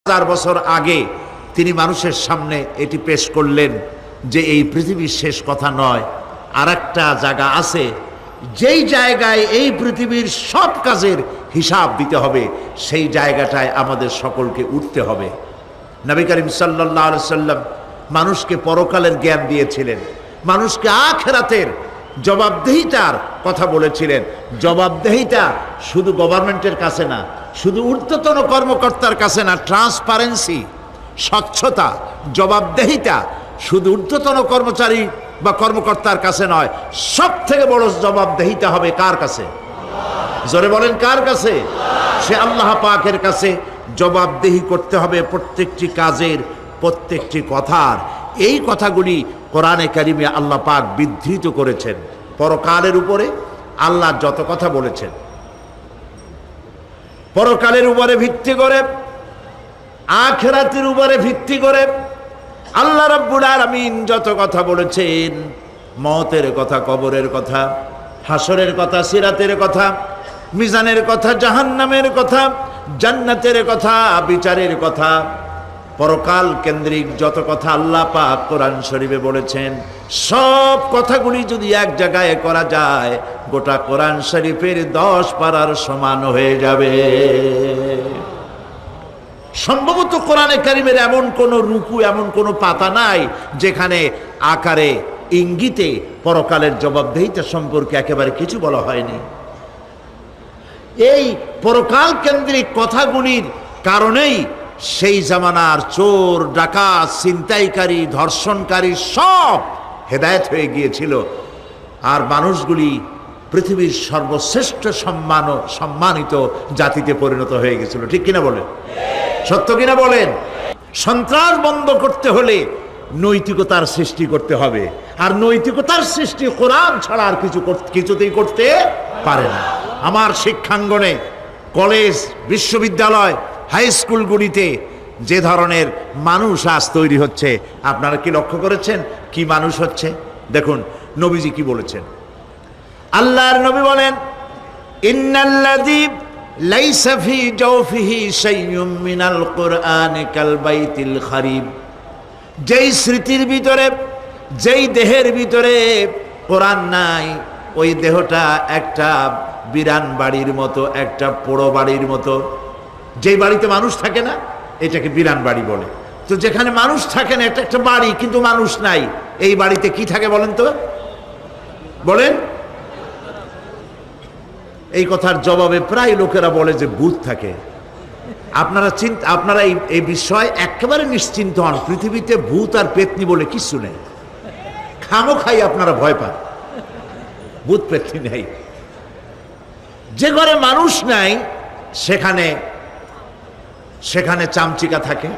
1000 বছর আগে তিনি মানুষের সামনে এটি পেশ করলেন যে এই পৃথিবীর শেষ কথা নয়, আর একটা জায়গা আছে যেই জায়গায় এই পৃথিবীর সব কাজের হিসাব দিতে হবে, সেই জায়গাটায় আমাদের সকলকে উঠতে হবে। নবী করিম সাল্লাল্লাহু আলাইহি সাল্লাম মানুষকে পরকালের জ্ঞান দিয়েছিলেন, মানুষকে আখিরাতের জবাবদেহিতার কথা বলেছিলেন। জবাবদেহিতা শুধু গভর্নমেন্টের কাছে না, শুধু ঊর্ধ্বতন কর্মকর্তার কাছে না, ট্রান্সপারেন্সি, স্বচ্ছতা, জবাবদেহিতা শুধু ঊর্ধ্বতন কর্মচারী বা কর্মকর্তার কাছে নয়, সব থেকে বড় জবাবদেহিতা হবে কার কাছে? জোরে বলেন, কার কাছে? সে আল্লাহ পাকের কাছে জবাবদেহি করতে হবে প্রত্যেকটি কাজের, প্রত্যেকটি কথার। এই কথাগুলি কোরআনে কারিমে আল্লাহ পাক বিধৃত করেছেন। পরকালের উপরে আল্লাহ যত কথা বলেছেন, পরকালের উপরে ভিত্তি করে, আখিরাতের উপরে ভিত্তি করে আল্লাহ রাব্বুল আলামিন যত কথা বলেছেন, মওতের কথা, কবরের কথা, হাসরের কথা, সিরাতের কথা, মিজানের কথা, জাহান্নামের কথা, জান্নাতের কথা, বিচারের কথা, পরকাল কেন্দ্রিক যত কথা আল্লাহ পাক কোরআন শরীফে বলেছেন, সব কথাগুলি যদি এক জায়গায় করা যায়, গোটা কোরআন শরীফের 10 পারার সমান হয়ে যাবে। সম্ভবত কোরআনে কারিমের এমন কোন রুকু, এমন কোন পাতা নাই যেখানে আকারে ইঙ্গিতে পরকালের জবাবদেহিতা সম্পর্কে একেবারে কিছু বলা হয়নি। এই পরকাল কেন্দ্রিক কথাগুলির কারণেই সেই জামানার চোর, ডাকাত, ছিনতাইকারী, ধর্ষণকারী সব হেদায়েত হয়ে গিয়েছিল, আর মানুষগুলি পৃথিবীর সর্বশ্রেষ্ঠ সম্মানিত জাতিতে পরিণত হয়ে গেছিল। ঠিক কিনা বলেন? সত্য কিনা বলেন? সন্ত্রাস বন্ধ করতে হলে নৈতিকতার সৃষ্টি করতে হবে, আর নৈতিকতার সৃষ্টি কোরআন ছাড়া আর কিছুতেই করতে পারে না। আমার শিক্ষাঙ্গনে, কলেজ, বিশ্ববিদ্যালয়, হাই স্কুলগুলিতে যে ধরনের মানুষ আজ তৈরি হচ্ছে, আপনারা কি লক্ষ্য করেছেন কি মানুষ হচ্ছে? দেখুন নবীজি কি বলেছেন। আল্লাহর নবী বলেন, ইন্নাল্লাযী লাইসা ফি জাওফিহি শাইউম মিনাল কুরআনি কাল বাইতিল খারিব। যেই স্মৃতির ভিতরে, যেই দেহের ভিতরে কোরআন নাই, ওই দেহটা একটা বিরান বাড়ির মতো, একটা পোড়ো বাড়ির মতো। যেই বাড়িতে মানুষ থাকে না, এটাকে বিরান বাড়ি বলে। তো যেখানে মানুষ থাকে না, এটা একটা বাড়ি কিন্তু মানুষ নাই, এই বাড়িতে কি থাকে বলেন তো? বলেন। এই কথার জবাবে প্রায় লোকেরা বলে যে ভূত থাকে। আপনারা এই বিষয়ে একেবারে নিশ্চিন্ত হন, পৃথিবীতে ভূত আর পেতনি বলে কিছু নেই। খামোখাই আপনারা ভয় পান, ভূত পেতনি নেই। যে ঘরে মানুষ নাই সেখানে চামচিকা থাকে,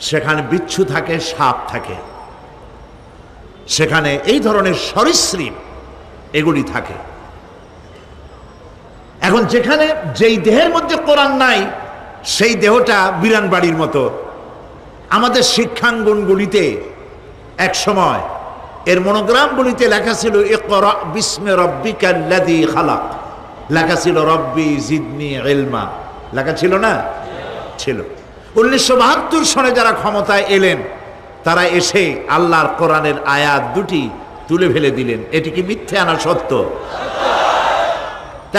সেখানে বিচ্ছু থাকে, সাপ থাকে, সেখানে এই ধরনের সরীসৃপ এগুলি থাকে। এখন যেখানে যেই দেহের মধ্যে কোরআন নাই, সেই দেহটা বিরান বাড়ির মতো। আমাদের শিক্ষাঙ্গনগুলিতে এক সময় এর মনোগ্রামগুলিতে লেখা ছিল, ইকরা বিস্মি রাব্বিকাল্লাযী খালাক, লেখা ছিল রব্বি জিদনি ইলমা, লেখা ছিল না? ছিল। 1972 সনে যারা ক্ষমতায় এলেন, তারা এসে আল্লাহর কোরআনের আয়াত দুটি তুলে ফেলে দিলেন। এটি কি মিথ্যে না সত্য?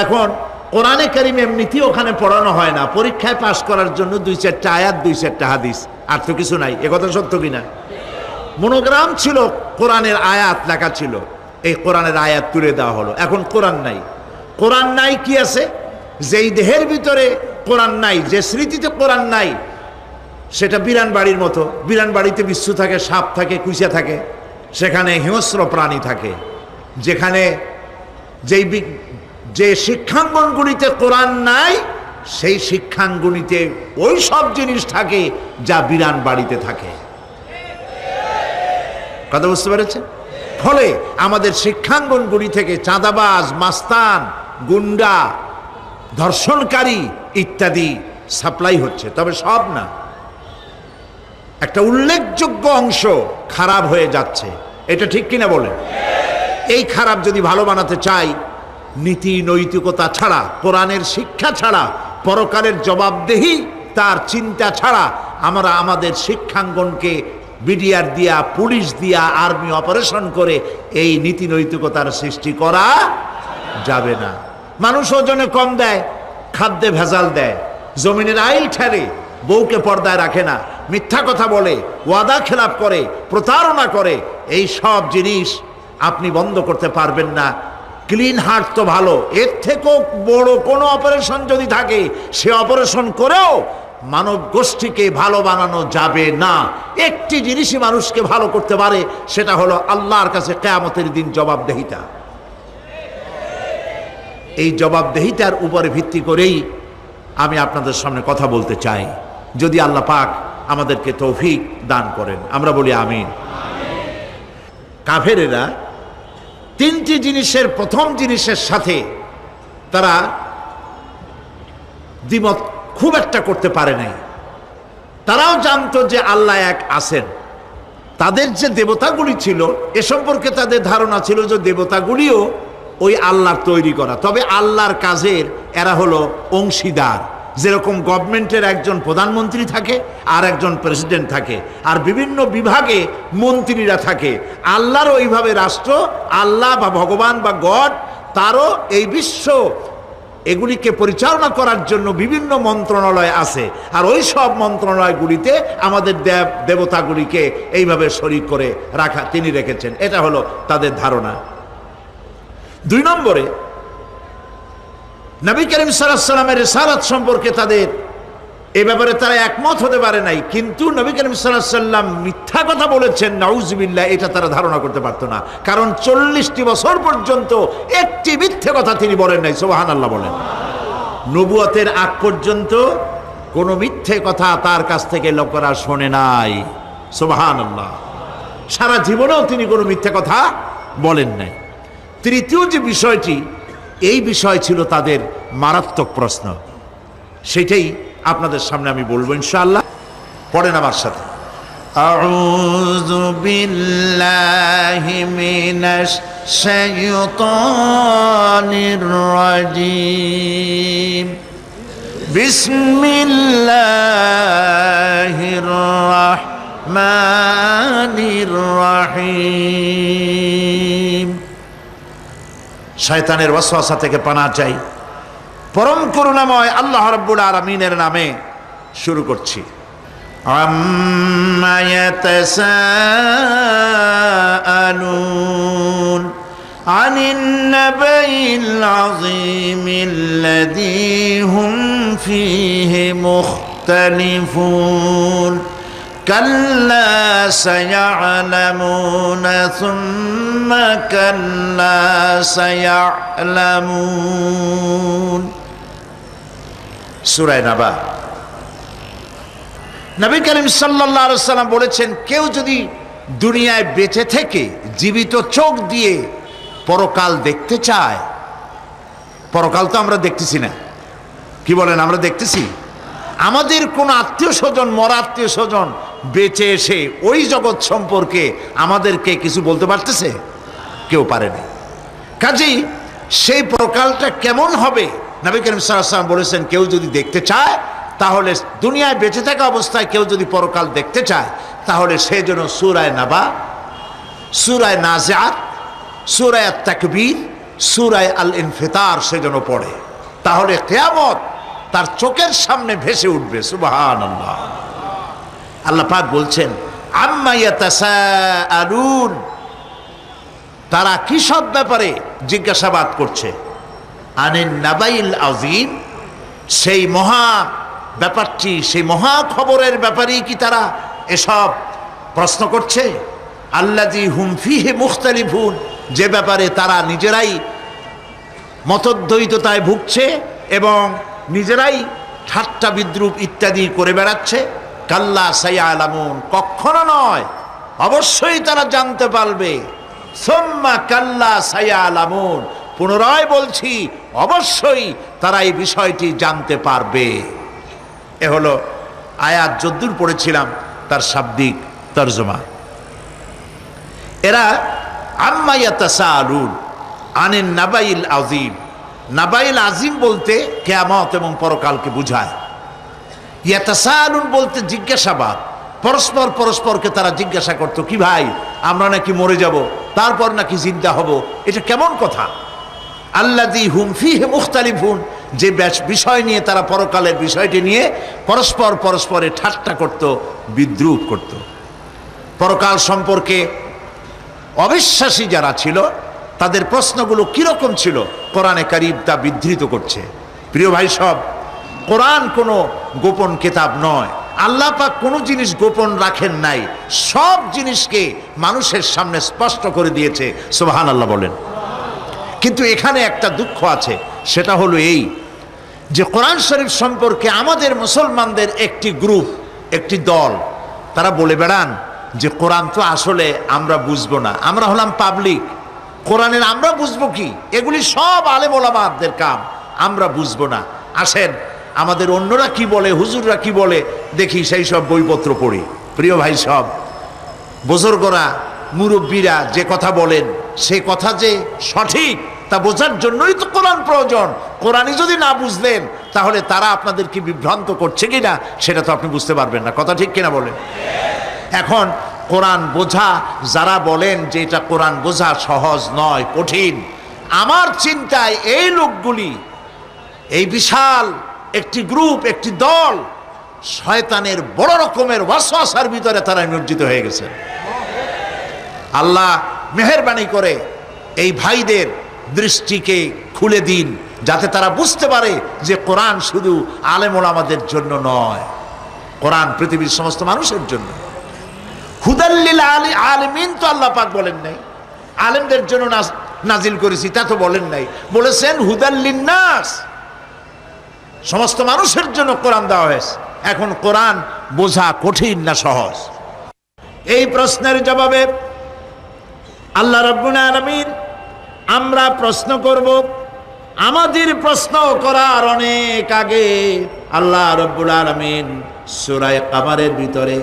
এখন কোরআনে কারিম এমনিতেই ওখানে পড়ানো হয় না, পরীক্ষায় পাশ করার জন্য 2-4টা আয়াত, 2-4টা হাদিস, আর তো কিছু নাই। একথা সত্য কিনা? মনোগ্রাম ছিল, কোরআনের আয়াত লেখা ছিল, এই কোরআনের আয়াত তুলে দেওয়া হলো। এখন কোরআন নাই। কোরআন নাই কি আছে? যেই দেহের ভিতরে কোরআন নাই, যে স্মৃতিতে কোরআন নাই, সেটা বিরান বাড়ির মতো। বিরান বাড়িতে বিচ্ছু থাকে, সাপ থাকে, কুইচা থাকে, সেখানে হিংস্র প্রাণী থাকে। যেখানে যে শিক্ষাঙ্গনগুলিতে কোরআন নাই, সেই শিক্ষাঙ্গনিতে ওই সব জিনিস থাকে যা বিরান বাড়িতে থাকে। কথা বুঝতে পেরেছেন? ফলে আমাদের শিক্ষাঙ্গনগুলি থেকে চাঁদাবাজ, মাস্তান, গুন্ডা, ধর্ষণকারী ইত্যাদি সাপ্লাই হচ্ছে, তবে সব না। একটা উল্লেখযোগ্য অংশ খারাপ হয়ে যাচ্ছে। এটা ঠিক কিনা বলেন? এই খারাপ যদি ভালো বানাতে চাই, নীতি নৈতিকতা ছাড়া, কোরআনের শিক্ষা ছাড়া, পরকালের জবাবদেহি তার চিন্তা ছাড়া আমরা আমাদের শিক্ষাঙ্গনকে বিডিআর দিয়া, পুলিশ দিয়া, আর্মি অপারেশন করে এই নীতি নৈতিকতার সৃষ্টি করা যাবে না। মানুষ ওজনে কম দেয়, খাদ্যে ভেজাল দেয়, জমিনের আইল ঠেলে, বউকে পর্দায় রাখে না, মিথ্যা কথা বলে, ওয়াদা খেলাপ করে, প্রতারণা করে, এই সব জিনিস আপনি বন্ধ করতে পারবেন না। ক্লিন হার্ট তো ভালো, এর থেকেও বড় কোনো অপারেশন যদি থাকে সে অপারেশন করেও মানব গোষ্ঠীকে ভালো বানানো যাবে না। একটি জিনিসই মানুষকে ভালো করতে পারে, সেটা হলো আল্লাহর কাছে কিয়ামতের দিন জবাবদেহিতা। এই জবাবদেহিতার উপরে ভিত্তি করেই আমি আপনাদের সামনে কথা বলতে চাই, যদি আল্লাহ পাক আমাদেরকে তৌফিক দান করেন। আমরা বলি আমিন। কাফেরেরা তিনটি জিনিসের প্রথম জিনিসের সাথে তারা দ্বিমত খুব একটা করতে পারে নাই। তারাও জানতো যে আল্লাহ এক আছেন। তাদের যে দেবতাগুলি ছিল এ সম্পর্কে তাদের ধারণা ছিল যে দেবতাগুলিও ওই আল্লাহর তৈরি করা, তবে আল্লাহর কাজের এরা হলো অংশীদার। যেরকম গভর্নমেন্টের একজন প্রধানমন্ত্রী থাকে আর একজন প্রেসিডেন্ট থাকে, আর বিভিন্ন বিভাগে মন্ত্রীরা থাকে, আল্লাহরও ওইভাবে রাষ্ট্র, আল্লাহ বা ভগবান বা গড, তারও এই বিশ্ব এগুলিকে পরিচালনা করার জন্য বিভিন্ন মন্ত্রণালয় আছে, আর ওই সব মন্ত্রণালয়গুলিতে আমাদের দেবতাগুলিকে এইভাবে শরীক করে রাখা তিনি রেখেছেন। এটা হলো তাদের ধারণা। 2 নম্বরে নবী করিম সাল্লাল্লাহু আলাইহি সাল্লামের রিসালাত সম্পর্কে তাদের এই ব্যাপারে তারা একমত হতে পারে নাই, কিন্তু নবী করিম সাল্লাল্লাহু আলাইহি সাল্লাম মিথ্যা কথা বলেছেন নাউজুবিল্লাহ, এটা তারা ধারণা করতে পারতো না। কারণ 40টি বছর পর্যন্ত একটি মিথ্যে কথা তিনি বলেন নাই। সুবহানাল্লাহ বলেন। নবুয়তের আগ পর্যন্ত কোনো মিথ্যে কথা তার কাছ থেকে লোকেরা শোনে নাই। সুবহানাল্লাহ। সারা জীবনেও তিনি কোনো মিথ্যে কথা বলেন নাই। তৃতীয় যে বিষয়টি, এই বিষয় ছিল তাদের মারাত্মক প্রশ্ন, সেটাই আপনাদের সামনে আমি বলবো ইনশাআল্লাহ। পড়েন আমার সাথে। আউযু বিল্লাহি মিনাশ শাইতানির রাজীম। বিসমিল্লাহির রাহমানির রাহিম। শয়তানের ওয়াসওয়াসা থেকে পানাহ চাই। পরম করুণাময় আল্লাহ রাব্বুল আলামিনের নামে শুরু করছি। আম্মা ইয়াতাসাআলুন আনিন নাবাইল আযীমিল্লাযী হুম ফীহি মুখতালিফুন কাল্লা সায়া'লামুনা সুম্মা কাল্লা সায়া'লামুন। সূরা নাবা। নবী করিম সাল্লাল্লাহু আলাইহি ওয়াসাল্লাম বলেছেন, কেউ যদি দুনিয়ায় বেঁচে থেকে জীবিত চোখ দিয়ে পরকাল দেখতে চায়, পরকাল তো আমরা দেখতেছি না, কি বলেন? আমরা দেখতেছি? আমাদের কোন আত্মীয় স্বজন, মরা আত্মীয় স্বজন বেঁচে এসে ওই জগৎ সম্পর্কে আমাদেরকে কিছু বলতে পারতেছে? কেউ পারে না। কাজেই সেই পরকালটা কেমন হবে নবী করিম সাল্লাল্লাহু আলাইহি ওয়াসাল্লাম বলেছেন, কেউ যদি দেখতে চায়, তাহলে দুনিয়ায় বেঁচে থাকা অবস্থায় কেউ যদি পরকাল দেখতে চায়, তাহলে সে যেন সূরা নাবা, সূরা নাজিআত, সূরা তাকবীর, সূরা আল ইনফিতার সে যেন পড়ে। তাহলে কিয়ামত তার চোখের সামনে ভেসে উঠবে। সুবহানাল্লাহ। আল্লাহ পাক বলছেন, আম্মা ইয়াতাসাআলুন, তারা কি সব ব্যাপারে জিজ্ঞাসাবাদ করছে? আনিন নাবাইল আযীম, সেই মহা ব্যাপারটি, সেই মহা খবরের ব্যাপারেই কি তারা এসব প্রশ্ন করছে? আল্লাযী হুম ফীহি মুখতালিফুন, যে ব্যাপারে তারা নিজেরাই মতদ্বৈততায় ভুগছে এবং নিজেরাই ঠাট্টা বিদ্রুপ ইত্যাদি করে বেড়াচ্ছে। কাল্লা সায়া'লামুন, কখনো নয়, অবশ্যই তারা জানতে পারবে। সুম্মা কাল্লা সায়া'লামুন, পুনরায় বলছি, অবশ্যই তারা এই বিষয়টি জানতে পারবে। এ হলো আয়াত যদ্দূর পড়েছিলাম তার শাব্দিক তরজমা। এরা আম্মা ইয়াতাসাআলুন আনিন নাবাইল আযীম, নাবাইল আযীম বলতে কিয়ামত এবং পরকালকে বুঝায়। ইয়াতাসালুন বলতে জিজ্ঞাসাবাদ, পরস্পর পরস্পরকে তারা জিজ্ঞাসা করতো, কি ভাই আমরা নাকি মরে যাব, তারপর নাকি জিন্দা হব, এটা কেমন কথা? আল্লাযী হুম ফীহি মুখতালিফুন, যে বিষয় নিয়ে তারা পরকালের বিষয়টি নিয়ে পরস্পর পরস্পরে ঠাট্টা করত, বিদ্রূপ করত। পরকাল সম্পর্কে অবিশ্বাসী যারা ছিল তাদের প্রশ্নগুলো কিরকম ছিল, কোরআনে কারীম তা বিধৃত করছে। প্রিয় ভাই সব, কোরআন কোনো গোপন কিতাব নয়। আল্লাহ পাক কোনো জিনিস গোপন রাখেন নাই, সব জিনিসকে মানুষের সামনে স্পষ্ট করে দিয়েছে। সুবহানাল্লাহ বলেন। কিন্তু এখানে একটা দুঃখ আছে, সেটা হলো এই যে কোরআন শরীফ সম্পর্কে আমাদের মুসলমানদের একটি গ্রুপ, একটি দল, তারা বলে বেড়ান যে কোরআন তো আসলে আমরা বুঝবো না, আমরা হলাম পাবলিক, কোরআনের আমরা বুঝবো কি, এগুলি সব আলেম ওলামাদের কাম, আমরা বুঝবো না। আসেন আমাদের অন্যরা কি বলে, হুজুররা কি বলে দেখি, সেই সব বইপত্র পড়ি। প্রিয় ভাই সব, বুজুর্গরা মুরব্বীরা যে কথা বলেন সে কথা যে সঠিক তা বোঝার জন্যই তো কোরআন প্রয়োজন। কোরআনই যদি না বুঝলেন তাহলে তারা আপনাদেরকে বিভ্রান্ত করছে কিনা সেটা তো আপনি বুঝতে পারবেন না। কথা ঠিক কিনা বলেন? এখন কোরআন বোঝা যারা বলেন যে এটা কোরআন বোঝা সহজ নয়, কঠিন, আমার চিন্তায় এই লোকগুলি, এই বিশাল একটি গ্রুপ, একটি দল, শয়তানের বড় রকমের ওয়াসওয়াসার ভিতরে তারা নিমজ্জিত হয়ে গেছে। আল্লাহ মেহেরবানি করে এই ভাইদের দৃষ্টিকে খুলে দিন, যাতে তারা বুঝতে পারে যে কোরআন শুধু আলেম ওলামাদের জন্য নয়, কোরআন পৃথিবীর সমস্ত মানুষের জন্য। হুদাল্লিল আলিমিন তো আল্লাহ পাক বলেন নাই আলেমদের জন্য নাজিল করেছি, তা তো বলেন নাই, বলেছেন হুদাল্লিন নাস, সমস্ত মানুষের জন্য কোরআন দেওয়া হয়েছে। এখন কোরআন বোঝা কঠিন না সহজ? এই প্রশ্নের জবাবে আল্লাহ রাব্বুল আলামিন, আমরা প্রশ্ন করব, আমাদের প্রশ্ন করার অনেক আগে আল্লাহ রাব্বুল আলামিন সূরা কামারের ভিতরে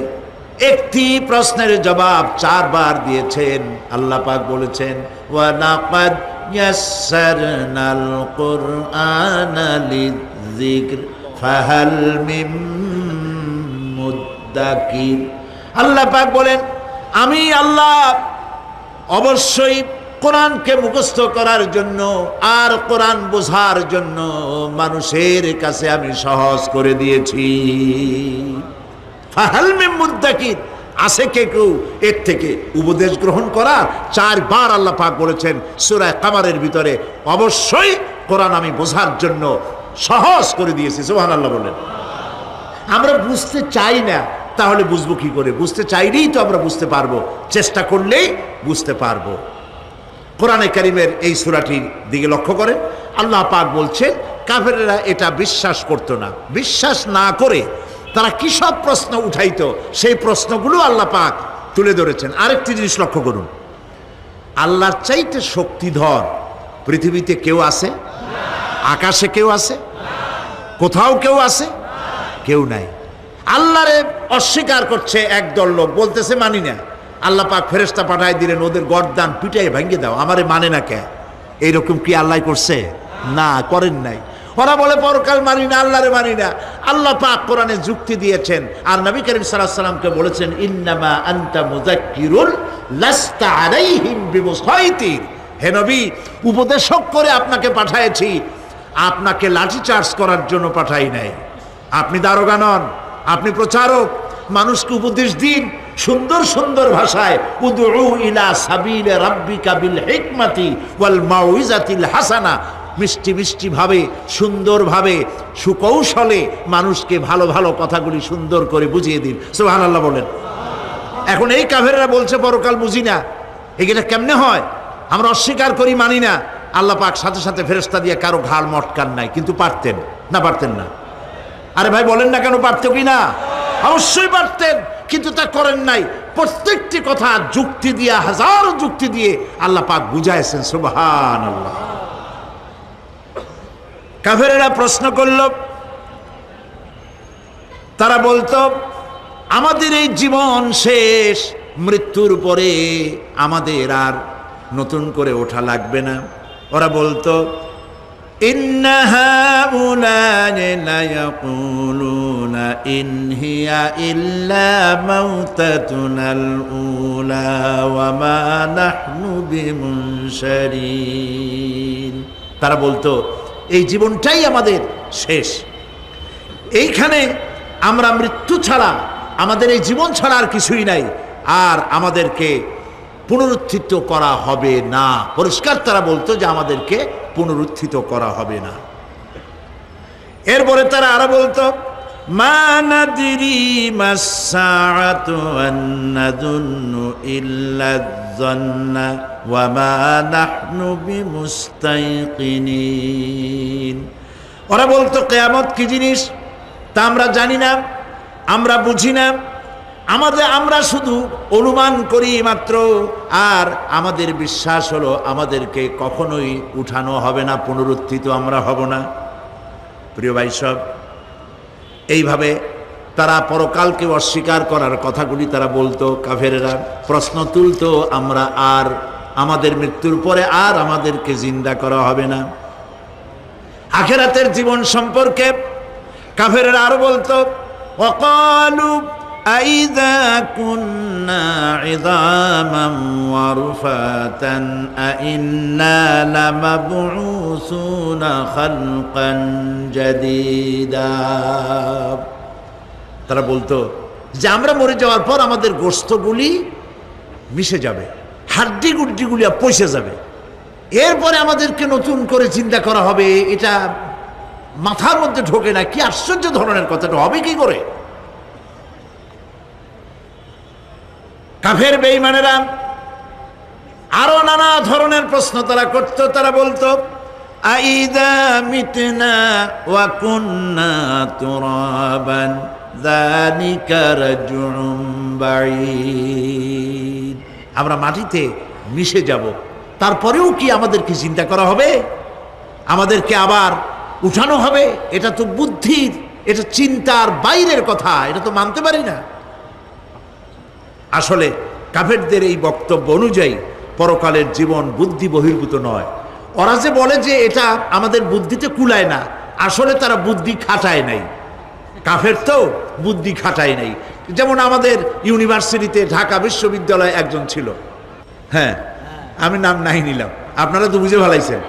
একটি প্রশ্নের জবাব 4 বার দিয়েছেন। আল্লাহ পাক বলেছেন, ওয়া লাকাদ ইয়াসসারনাল কুরআনা লিযিকর ফাহাল মিন মুদ্দাকির। আল্লাহ পাক বলেন, আমি আল্লাহ অবশ্যই কোরআনকে মুখস্থ করার জন্য আর কোরআন বোঝার জন্য মানুষের কাছে আমি সহজ করে দিয়েছি। ফাহাল মিন মুদ্দাকির, আছে কে কেউ এর থেকে উপদেশ গ্রহণ করার? 4 বার আল্লাহ পাক বলেছেন সূরা কামারের ভিতরে, অবশ্যই কোরআন আমি বোঝার জন্য সহজ করে দিয়েছি। সুবহানাল্লাহ বলেন। আমরা বুঝতে চাই না, তাহলে বুঝবো কি করে? বুঝতে চাইলেই তো আমরা বুঝতে পারবো, চেষ্টা করলেই বুঝতে পারবো। কোরআনে কারীমের এই সূরাটির দিকে লক্ষ্য করেন, আল্লাহ পাক বলছেন কাফেরেরা এটা বিশ্বাস করতো না, বিশ্বাস না করে তারা কি সব প্রশ্ন উঠাইতো, সেই প্রশ্নগুলো আল্লাহ পাক তুলে ধরেছেন। আরেকটি জিনিস লক্ষ্য করুন, আল্লাহর চাইতে শক্তিধর পৃথিবীতে কেউ আছে? আকাশে কেউ আছে? কোথাও কেউ আছে? কেউ নাই। আল্লাহরে অস্বীকার করছে একদল লোক, বলতেছে মানি না। আল্লাহ পাক ফেরেশতা পাঠায় দিলেন, ওদের গর্দান পিটাই ভেঙে দাও, আমারে মানে না কে? এইরকম কি আল্লাহ করছে? না, করেন নাই। ওরা বলে পরকাল মানি না, আল্লাহরে মানি না। আল্লাহ পাক কোরআনে যুক্তি দিয়েছেন, আর নবী করিম সাল্লাল্লাহু আলাইহি ওয়াসাল্লামকে বলেছেন, ইন্নামা আনতা মুযাক্কিরুন লাস্তা আলাইহিম বিমুসাইতির। হে নবী, উপদেশক করে আপনাকে পাঠাইছি, আপনাকে লাঠি চার্জ করার জন্য পাঠাই নাই। আপনি দারোগা নন, আপনি প্রচারক, মানুষকে উপদেশ দিন সুন্দর সুন্দর ভাষায়। উদউ ইলা সাবিলি রাব্বিকা বিল হিকমাতি ওয়াল মাউইজাতিল হাসানা, মিষ্টি মিষ্টি ভাবে, সুন্দরভাবে, সুকৌশলে মানুষকে ভালো ভালো কথাগুলি সুন্দর করে বুঝিয়ে দিন। সুবহানাল্লাহ বলেন। এখন এই কাফেররা বলছে পরকাল বুঝি না, এগুলা কেমনে হয়? আমরা অস্বীকার করি, মানি না। আল্লাহ পাক সাথে সাথে ফেরেশতা দিয়ে কারো ঘাড় মটকান নাই, কিন্তু পারতেন না? পারতেন না? আরে ভাই বলেন না কেন, পারতো কি না? অবশ্যই পারতেন, কিন্তু তা করেন নাই। প্রত্যেকটি কথা যুক্তি দিয়ে, হাজার যুক্তি দিয়ে আল্লাহ পাক বুঝাইছেন। সুবহানাল্লাহ। কাফেরেরা প্রশ্ন করল, তারা বলতো আমাদের এই জীবন শেষ, মৃত্যুর পরে আমাদের আর নতুন করে ওঠা লাগবে না। ওরা বলতো ইন্না হাউলানি লায়াকুলুনা ইন হিয়া ইল্লা মাউতাতুনাল উলা ওয়া মা নাহনু বিমুনশারিন। তারা বলতো এই জীবনটাই আমাদের শেষ, এইখানে আমরা মৃত্যু ছাড়া, আমাদের এই জীবন ছাড়া আর কিছুই নাই, আর আমাদেরকে পুনরুত্থিত করা হবে না। পরিষ্কার তারা বলতো যে আমাদেরকে পুনরুত্থিত করা হবে না। এরপরে তারা আরো বলতো মা নাদরি মাসসাআতু ওয়ান নাযুন্নু ইল্লা যান্না ওয়া মা নাহনু বিমুস্তাইকিনিন। ওরা বলতো কিয়ামত কি জিনিস তা আমরা জানি না, আমরা বুঝি না, আমরা শুধু অনুমান করি মাত্র, আর আমাদের বিশ্বাস হলো আমাদেরকে কখনোই উঠানো হবে না, পুনরুত্থিত আমরা হব না। প্রিয় ভাই সব, এইভাবে তারা পরকালকে অস্বীকার করার কথাগুলি তারা বলতো। কাফেরেরা প্রশ্ন তুলতো আমরা আর আমাদের মৃত্যুর পরে আর আমাদেরকে জিন্দা করা হবে না। আখিরাতের জীবন সম্পর্কে কাফেরেরা আরো বলতো ওয়াকালু আইযা কুন্না ইযামান ওয়া রুফাতান আইন্না লামাবউসুনা খালকান জাদীদা। তারা বলতো যে আমরা মরে যাওয়ার পর আমাদের গোশতগুলি মিশে যাবে, হাড্ডি গুড্ডিগুলি পচে যাবে, এরপরে আমাদেরকে নতুন করে চিন্তা করা হবে। এটা মাথার মধ্যে ঢোকে না, কি আশ্চর্য ধরনের কথাটা হবে কি করে? কাফের বেঈমানেরা আরো নানা ধরনের প্রশ্ন তারা করত। তারা বলতো আইদা মিতনা ওয়া কুন্না তুরাবান যালিকা রাজউম বাঈদ। আমরা মাটিতে মিশে যাব, তারপরেও কি আমাদেরকে চিন্তা করা হবে, আমাদেরকে আবার উঠানো হবে? এটা তো বুদ্ধির, এটা চিন্তার বাইরের কথা, এটা তো মানতে পারি না। আসলে কাফেরদের এই বক্তব্য অনুযায়ী পরকালের জীবন বুদ্ধি বহির্ভূত নয়। ওরা যে বলে যে এটা আমাদের বুদ্ধিতে কুলায় না, আসলে তারা বুদ্ধি খাটায় নাই। কাফের তো বুদ্ধি খাটায় নাই। যেমন আমাদের ইউনিভার্সিটিতে ঢাকা বিশ্ববিদ্যালয়ে একজন ছিল, হ্যাঁ আমি নাম নাই নিলাম, আপনারা তো বুঝে ভালাইছেন।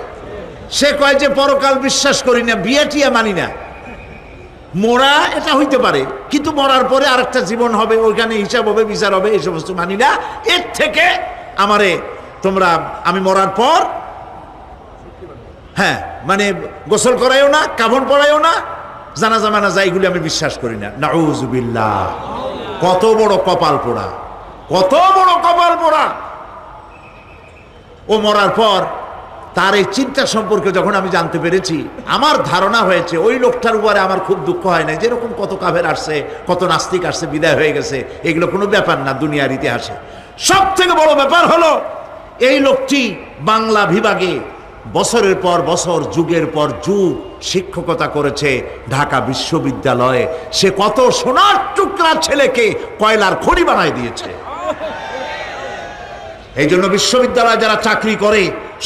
সে কয় যে পরকাল বিশ্বাস করি না, বিয়ে টিয়া মানি না, মরা এটা হইতে পারে কিন্তু মরার পরে আরেকটা জীবন হবে, ওইখানে হিসাব হবে, বিচার হবে, এই সমস্ত মানি না। এর থেকে আমারে তোমরা, আমি মরার পর হ্যাঁ মানে গোসল করাইও না, কাফন পরাইও না, জানাজা মানাজা এগুলি আমি বিশ্বাস করি না। নাউযুবিল্লাহ। কত বড় কপাল পোড়া, কত বড় কপাল পোড়া! ও মরার পর তার এই চিন্তা সম্পর্কে যখন আমি জানতে পেরেছি, আমার ধারণা হয়েছে ওই লোকটার উপরে আমার খুব দুঃখ হয় না। যেরকম কত কাফের আসছে, কত নাস্তিক আসছে, বিদায় হয়ে গেছে, এগুলো কোনো ব্যাপার না দুনিয়ার ইতিহাসে। সব থেকে বড় ব্যাপার হলো এই লোকটি বাংলা বিভাগে বছরের পর বছর, যুগের পর যুগ শিক্ষকতা করেছে ঢাকা বিশ্ববিদ্যালয়ে। সে কত সোনার টুকরা ছেলেকে কয়লার খনি বানায় দিয়েছে। এই জন্য বিশ্ববিদ্যালয়ে যারা চাকরি করে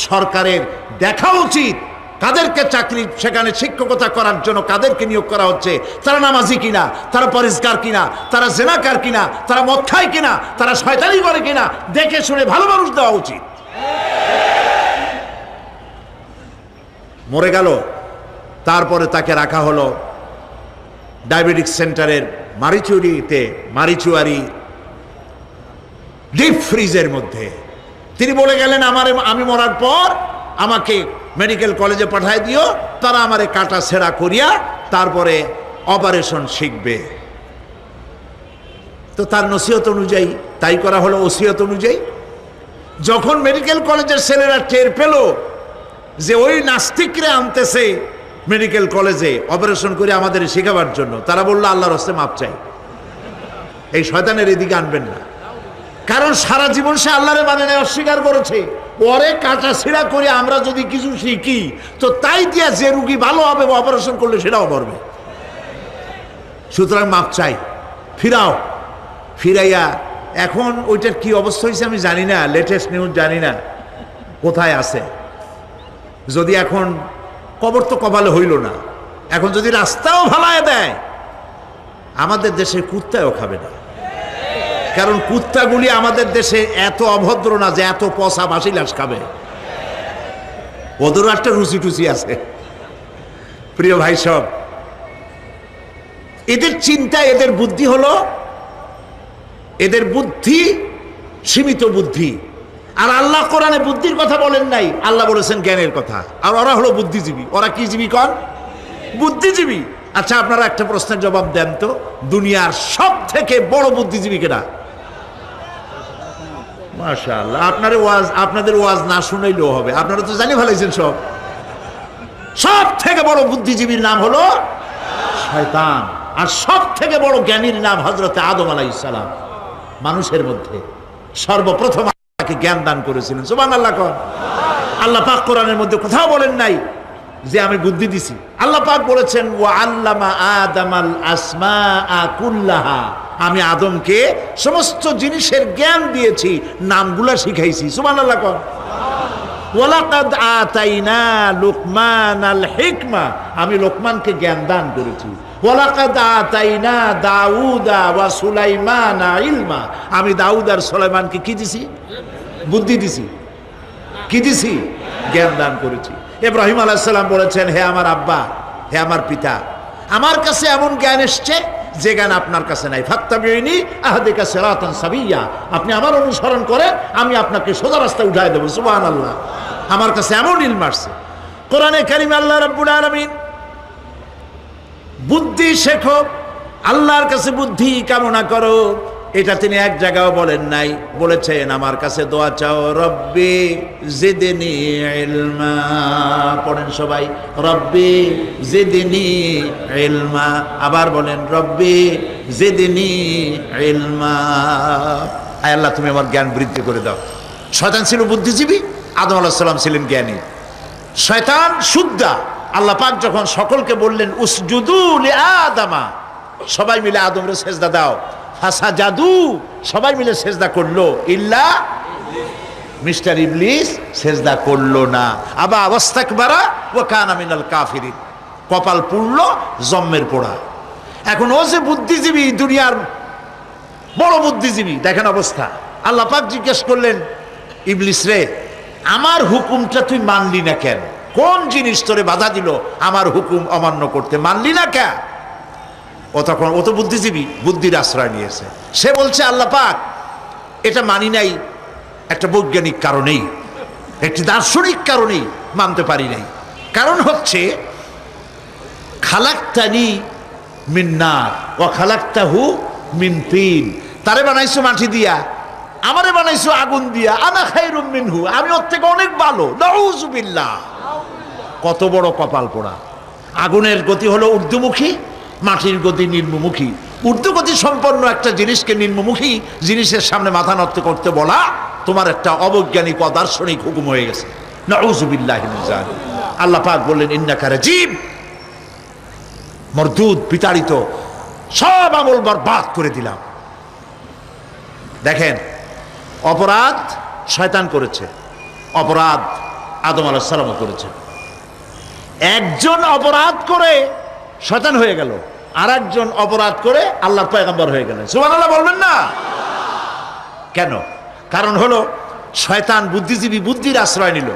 সরকারের দেখা উচিত কাদেরকে চাকরি, সেখানে শিক্ষকতা করার জন্য কাদেরকে নিয়োগ করা হচ্ছে, তারা নামাজি কিনা, তারা পরিষ্কার কিনা, তারা জেনাকার কিনা, তারা মদ খায় কিনা, তারা শয়তানি করে কিনা, দেখে শুনে ভালো মানুষ দেওয়া উচিত। মরে গেল, তারপরে তাকে রাখা হলো ডায়াবেটিক সেন্টারের মারিচুয়ারি ডিপ ফ্রিজের মধ্যে। তিনি বলে গেলেন আমি মরার পর আমাকে মেডিকেল কলেজে পাঠায় দিও, তারা আমারে কাটা ছেঁড়া করিয়া তারপরে অপারেশন শিখবে। তো তার নসিহত অনুযায়ী তাই করা হলো, ওসিয়ত অনুযায়ী। যখন মেডিকেল কলেজের ছেলেরা টের পেল যে ওই নাস্তিকরা আনতেছে মেডিকেল কলেজে অপারেশন করে আমাদের শেখাবার জন্য, তারা বললো আল্লাহর হস্তে মাপ চাই, এই শয়তানের এদিকে আনবেন না। কারণ সারা জীবন সে আল্লাহরে মানে না, অস্বীকার করেছে। পরে কাটা ছিঁড়া করে আমরা যদি কিছু শিখি তো তাই দিয়া যে রুগী ভালো হবে অপারেশন করলে সেটাও মরবে। সুতরাং মাপ চাই, ফিরাও। ফিরাইয়া এখন ওইটার কি অবস্থা হয়েছে আমি জানি না, লেটেস্ট নিউজ জানি না কোথায় আছে। যদি এখন কবর তো কপালে হইল না, এখন যদি রাস্তাও ভালায় দেয় আমাদের দেশে কুত্তাও খাবে না, কারণ কুত্তাগুলি আমাদের দেশে এত অভদ্র না যে এত পচা বাসি লাশ খাবে, ওদেরও একটা রুচি টুচি আছে। প্রিয় ভাই সব, এদের চিন্তা, এদের বুদ্ধি হলো, এদের বুদ্ধি সীমিত বুদ্ধি। আর আল্লাহ কোরআনে বুদ্ধির কথা বলেন নাই, আল্লাহ বলেছেন জ্ঞানের কথা। আর ওরা হলো বুদ্ধিজীবী। ওরা কি জীবী কন? বুদ্ধিজীবী। আচ্ছা, আপনারা একটা প্রশ্নের জবাব দেন তো, দুনিয়ার সব থেকে বড় বুদ্ধিজীবী কেনা? মাশাআল্লাহ, আপনাদের ওয়াজ না শুনাইলেও হবে, আপনারা তো জানি ভালাইছেন সব। সব থেকে বড় বুদ্ধিজীবীর নাম হলো শয়তান, আর সব থেকে বড় জ্ঞানীর নাম হযরত আদম আলাইহিস সালাম। মানুষের মধ্যে সর্বপ্রথম আল্লাহকে জ্ঞান দান করেছিলেন। সুবহানাল্লাহ। আল্লাহ পাক কোরআনের মধ্যে কোথাও বলেন নাই যে আমি বুদ্ধি দিছি। আল্লাহ পাক বলেছেন ওয়া আল্লামা আদামাল আসমাআ কুল্লাহা, আমি আদমকে সমস্ত জিনিসের জ্ঞান দিয়েছি, নামগুলা শিখাইছি। সুবহানাল্লাহ। ওয়ালাকাদ আতাইনা লুকমানাল হিকমা, আমি লোকমানকে জ্ঞান দান করেছি। ওয়ালাকাদ আতাইনা দাউদা ওয়া সুলাইমানা ইলমা, আমি দাউদ আর সুলাইমানকে কি দিছি? বুদ্ধি দিছি। কি দিছি? জ্ঞান দান করেছি। ইব্রাহিম আলাইহিস সালাম বলেছেন, হে আমার আব্বা, হে আমার পিতা, আমার কাছে এমন জ্ঞান এসছে যে জ্ঞান আপনার কাছে নাই। ফাত্তাবিউনি আহদিকা সিরাতান সাবিয়্যা, আপনি আমার অনুসরণ করেন, আমি আপনাকে সোজা রাস্তায় উঠায় দেব। সুবহানাল্লাহ। আমার কাছে এমন ইলম আসছে। কোরআনে কারিমে আল্লাহ রাব্বুল আলামিন বুদ্ধি শেখো, আল্লাহর কাছে বুদ্ধি কামনা করো, এটা তিনি এক জায়গাও বলেন নাই। বলেছেন আমার কাছে দোয়া চাও, রব্বি জিদনি ইলমা। পড়েন সবাই, রব্বি জিদনি ইলমা। আবার বলেন, রব্বি জিদনি ইলমা। আয় আল্লাহ, তুমি আমার জ্ঞান বৃদ্ধি করে দাও। শয়তান ছিল বুদ্ধিজীবী, আদম আলাইহিস সালাম ছিলেন জ্ঞানী। শয়তান সুদ্দা। আল্লাহ পাক যখন সকলকে বললেন উসজুদু লিআদামা, সবাই মিলে আদমরে সেজদা দাও, ফাসাজাদু, সবাই মিলে সেজদা করলো, ইল্লা মিস্টার ইবলিস সেজদা করলো না। আবা ওয়াস্তাকবারা ওয়া কানা মিনাল কাফিরিন, কপাল পুড়লো, জম্মের পোড়া। এখন ও যে বুদ্ধিজীবী, দুনিয়ার বড় বুদ্ধিজীবী, দেখেন অবস্থা। আল্লাহ পাক জিজ্ঞেস করলেন, ইবলিস রে, আমার হুকুমটা তুই মানলি না কেন? কোন জিনিস তোরে বাধা দিল আমার হুকুম অমান্য করতে? মানলি না কেন? ও তখন, ও তো বুদ্ধিজীবী, বুদ্ধির আশ্রয় নিয়েছে। সে বলছে, আল্লাহ পাক, এটা মানি নাই একটা বৈজ্ঞানিক কারণেই, একটি দার্শনিক কারণেই মানতে পারি নাই। কারণ হচ্ছে খালাকতানি মিন নার ওয়া খালাকতাহু মিন তিন, তারে বানাইছো মাটি দিয়া, আমারে বানাইছো আগুন দিয়া, আনা খায়রুম মিনহু, আমি ওর থেকে অনেক ভালো। নাউযুবিল্লাহ। কত বড় কপাল পোড়া। আগুনের গতি হলো ঊর্ধ্বমুখী, মাটির গতি নিম্নমুখী। ঊর্ধ্বগতি সম্পন্ন একটা জিনিসকে নিম্নমুখী জিনিসের সামনে মাথা নত করতে বলা তোমার একটা অবৈজ্ঞানিক অদার্শনিক হুকুম হয়ে গেছে। নাউযুবিল্লাহি মিন যালিক। আল্লাহ পাক বললেন, ইন্নাকা রাজিম, মরদুদ, বিতাড়িত, সব আমল বরবাদ করে দিলাম। দেখেন, অপরাধ শয়তান করেছে, অপরাধ আদম আলাইহিস সালাম করেছে। একজন অপরাধ করে শয়তান হয়ে গেল, আর একজন অপরাধ করে আল্লাহর পয়গম্বর হয়ে গেলেন। সুবহানাল্লাহ বলবেন না? কেন? কারণ হলো শয়তান বুদ্ধিজীবী, বুদ্ধির আশ্রয় নিল।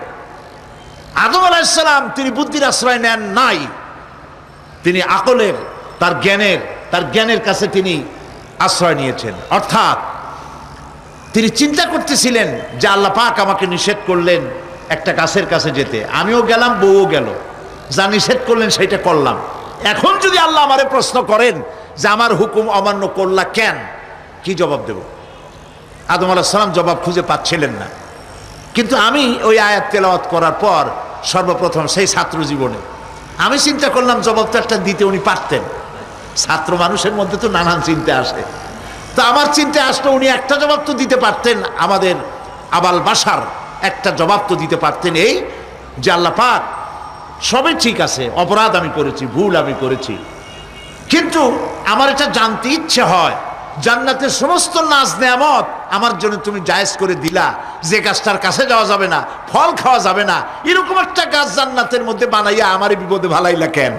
আদম আলাইহিস সালাম তিনি বুদ্ধির আশ্রয় নেন নাই, তিনি আকলের, তার জ্ঞানের কাছে তিনি আশ্রয় নিয়েছেন। অর্থাৎ তিনি চিন্তা করতেছিলেন যে আল্লাহ পাক আমাকে নিষেধ করলেন একটা গাছের কাছে যেতে, আমিও গেলাম, বউও গেল, যা নিষেধ করলেন সেটা করলাম। এখন যদি আল্লাহ আমারে প্রশ্ন করেন যে আমার হুকুম অমান্য করলা কেন, কি জবাব দেব? আদম আলাইহিস সালাম জবাব খুঁজে পাচ্ছিলেন না। কিন্তু আমি ওই আয়াত তেলাওয়াত করার পর সর্বপ্রথম সেই ছাত্র জীবনে আমি চিন্তা করলাম জবাবটা একটা দিতে উনি পারতেন। ছাত্র মানুষের মধ্যে তো নানান চিন্তা আসে, তো আমার চিন্তা আসলো উনি একটা জবাব তো দিতে পারতেন, আমাদের আবাল বাসার একটা জবাব তো দিতে পারতেন, এই যে আল্লাহ পাক সবই ঠিক আছে, অপরাধ আমি করেছি, ভুল আমি করেছি, কিন্তু আমার এটা জানতে ইচ্ছে হয় জান্নাতের সমস্ত নাজ নেয়ামত আমার জন্য তুমি জায়েজ করে দিলা যে গাছটার কাছে যাওয়া যাবে না, ফল খাওয়া যাবে না, এরকম একটা গাছ জান্নাতের মধ্যে বানাইয়া আমারই বিপদে ভালাইলা কেন?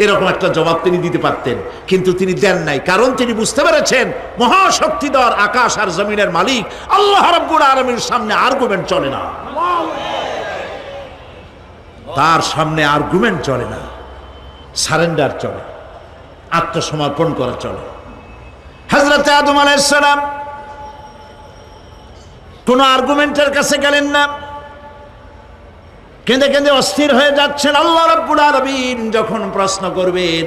এরকম একটা জবাব তিনি দিতে পারতেন, কিন্তু তিনি দেন নাই। কারণ তিনি বুঝতে পেরেছেন মহাশক্তিধর আকাশ আর জমিনের মালিক আল্লাহ রাব্বুল আলামিনের সামনে আর্গুমেন্ট চলে না, তার সামনে আর্গুমেন্ট চলে না, সারেন্ডার চলে, আত্মসমর্পণ করা চলে। হযরত আদম আলাইহিস সালাম কোন আর্গুমেন্টের কাছে গেলেন না, কেঁদে কেঁদে অস্থির হয়ে যাচ্ছেন। আল্লাহ রাব্বুল আলামিন যখন প্রশ্ন করবেন,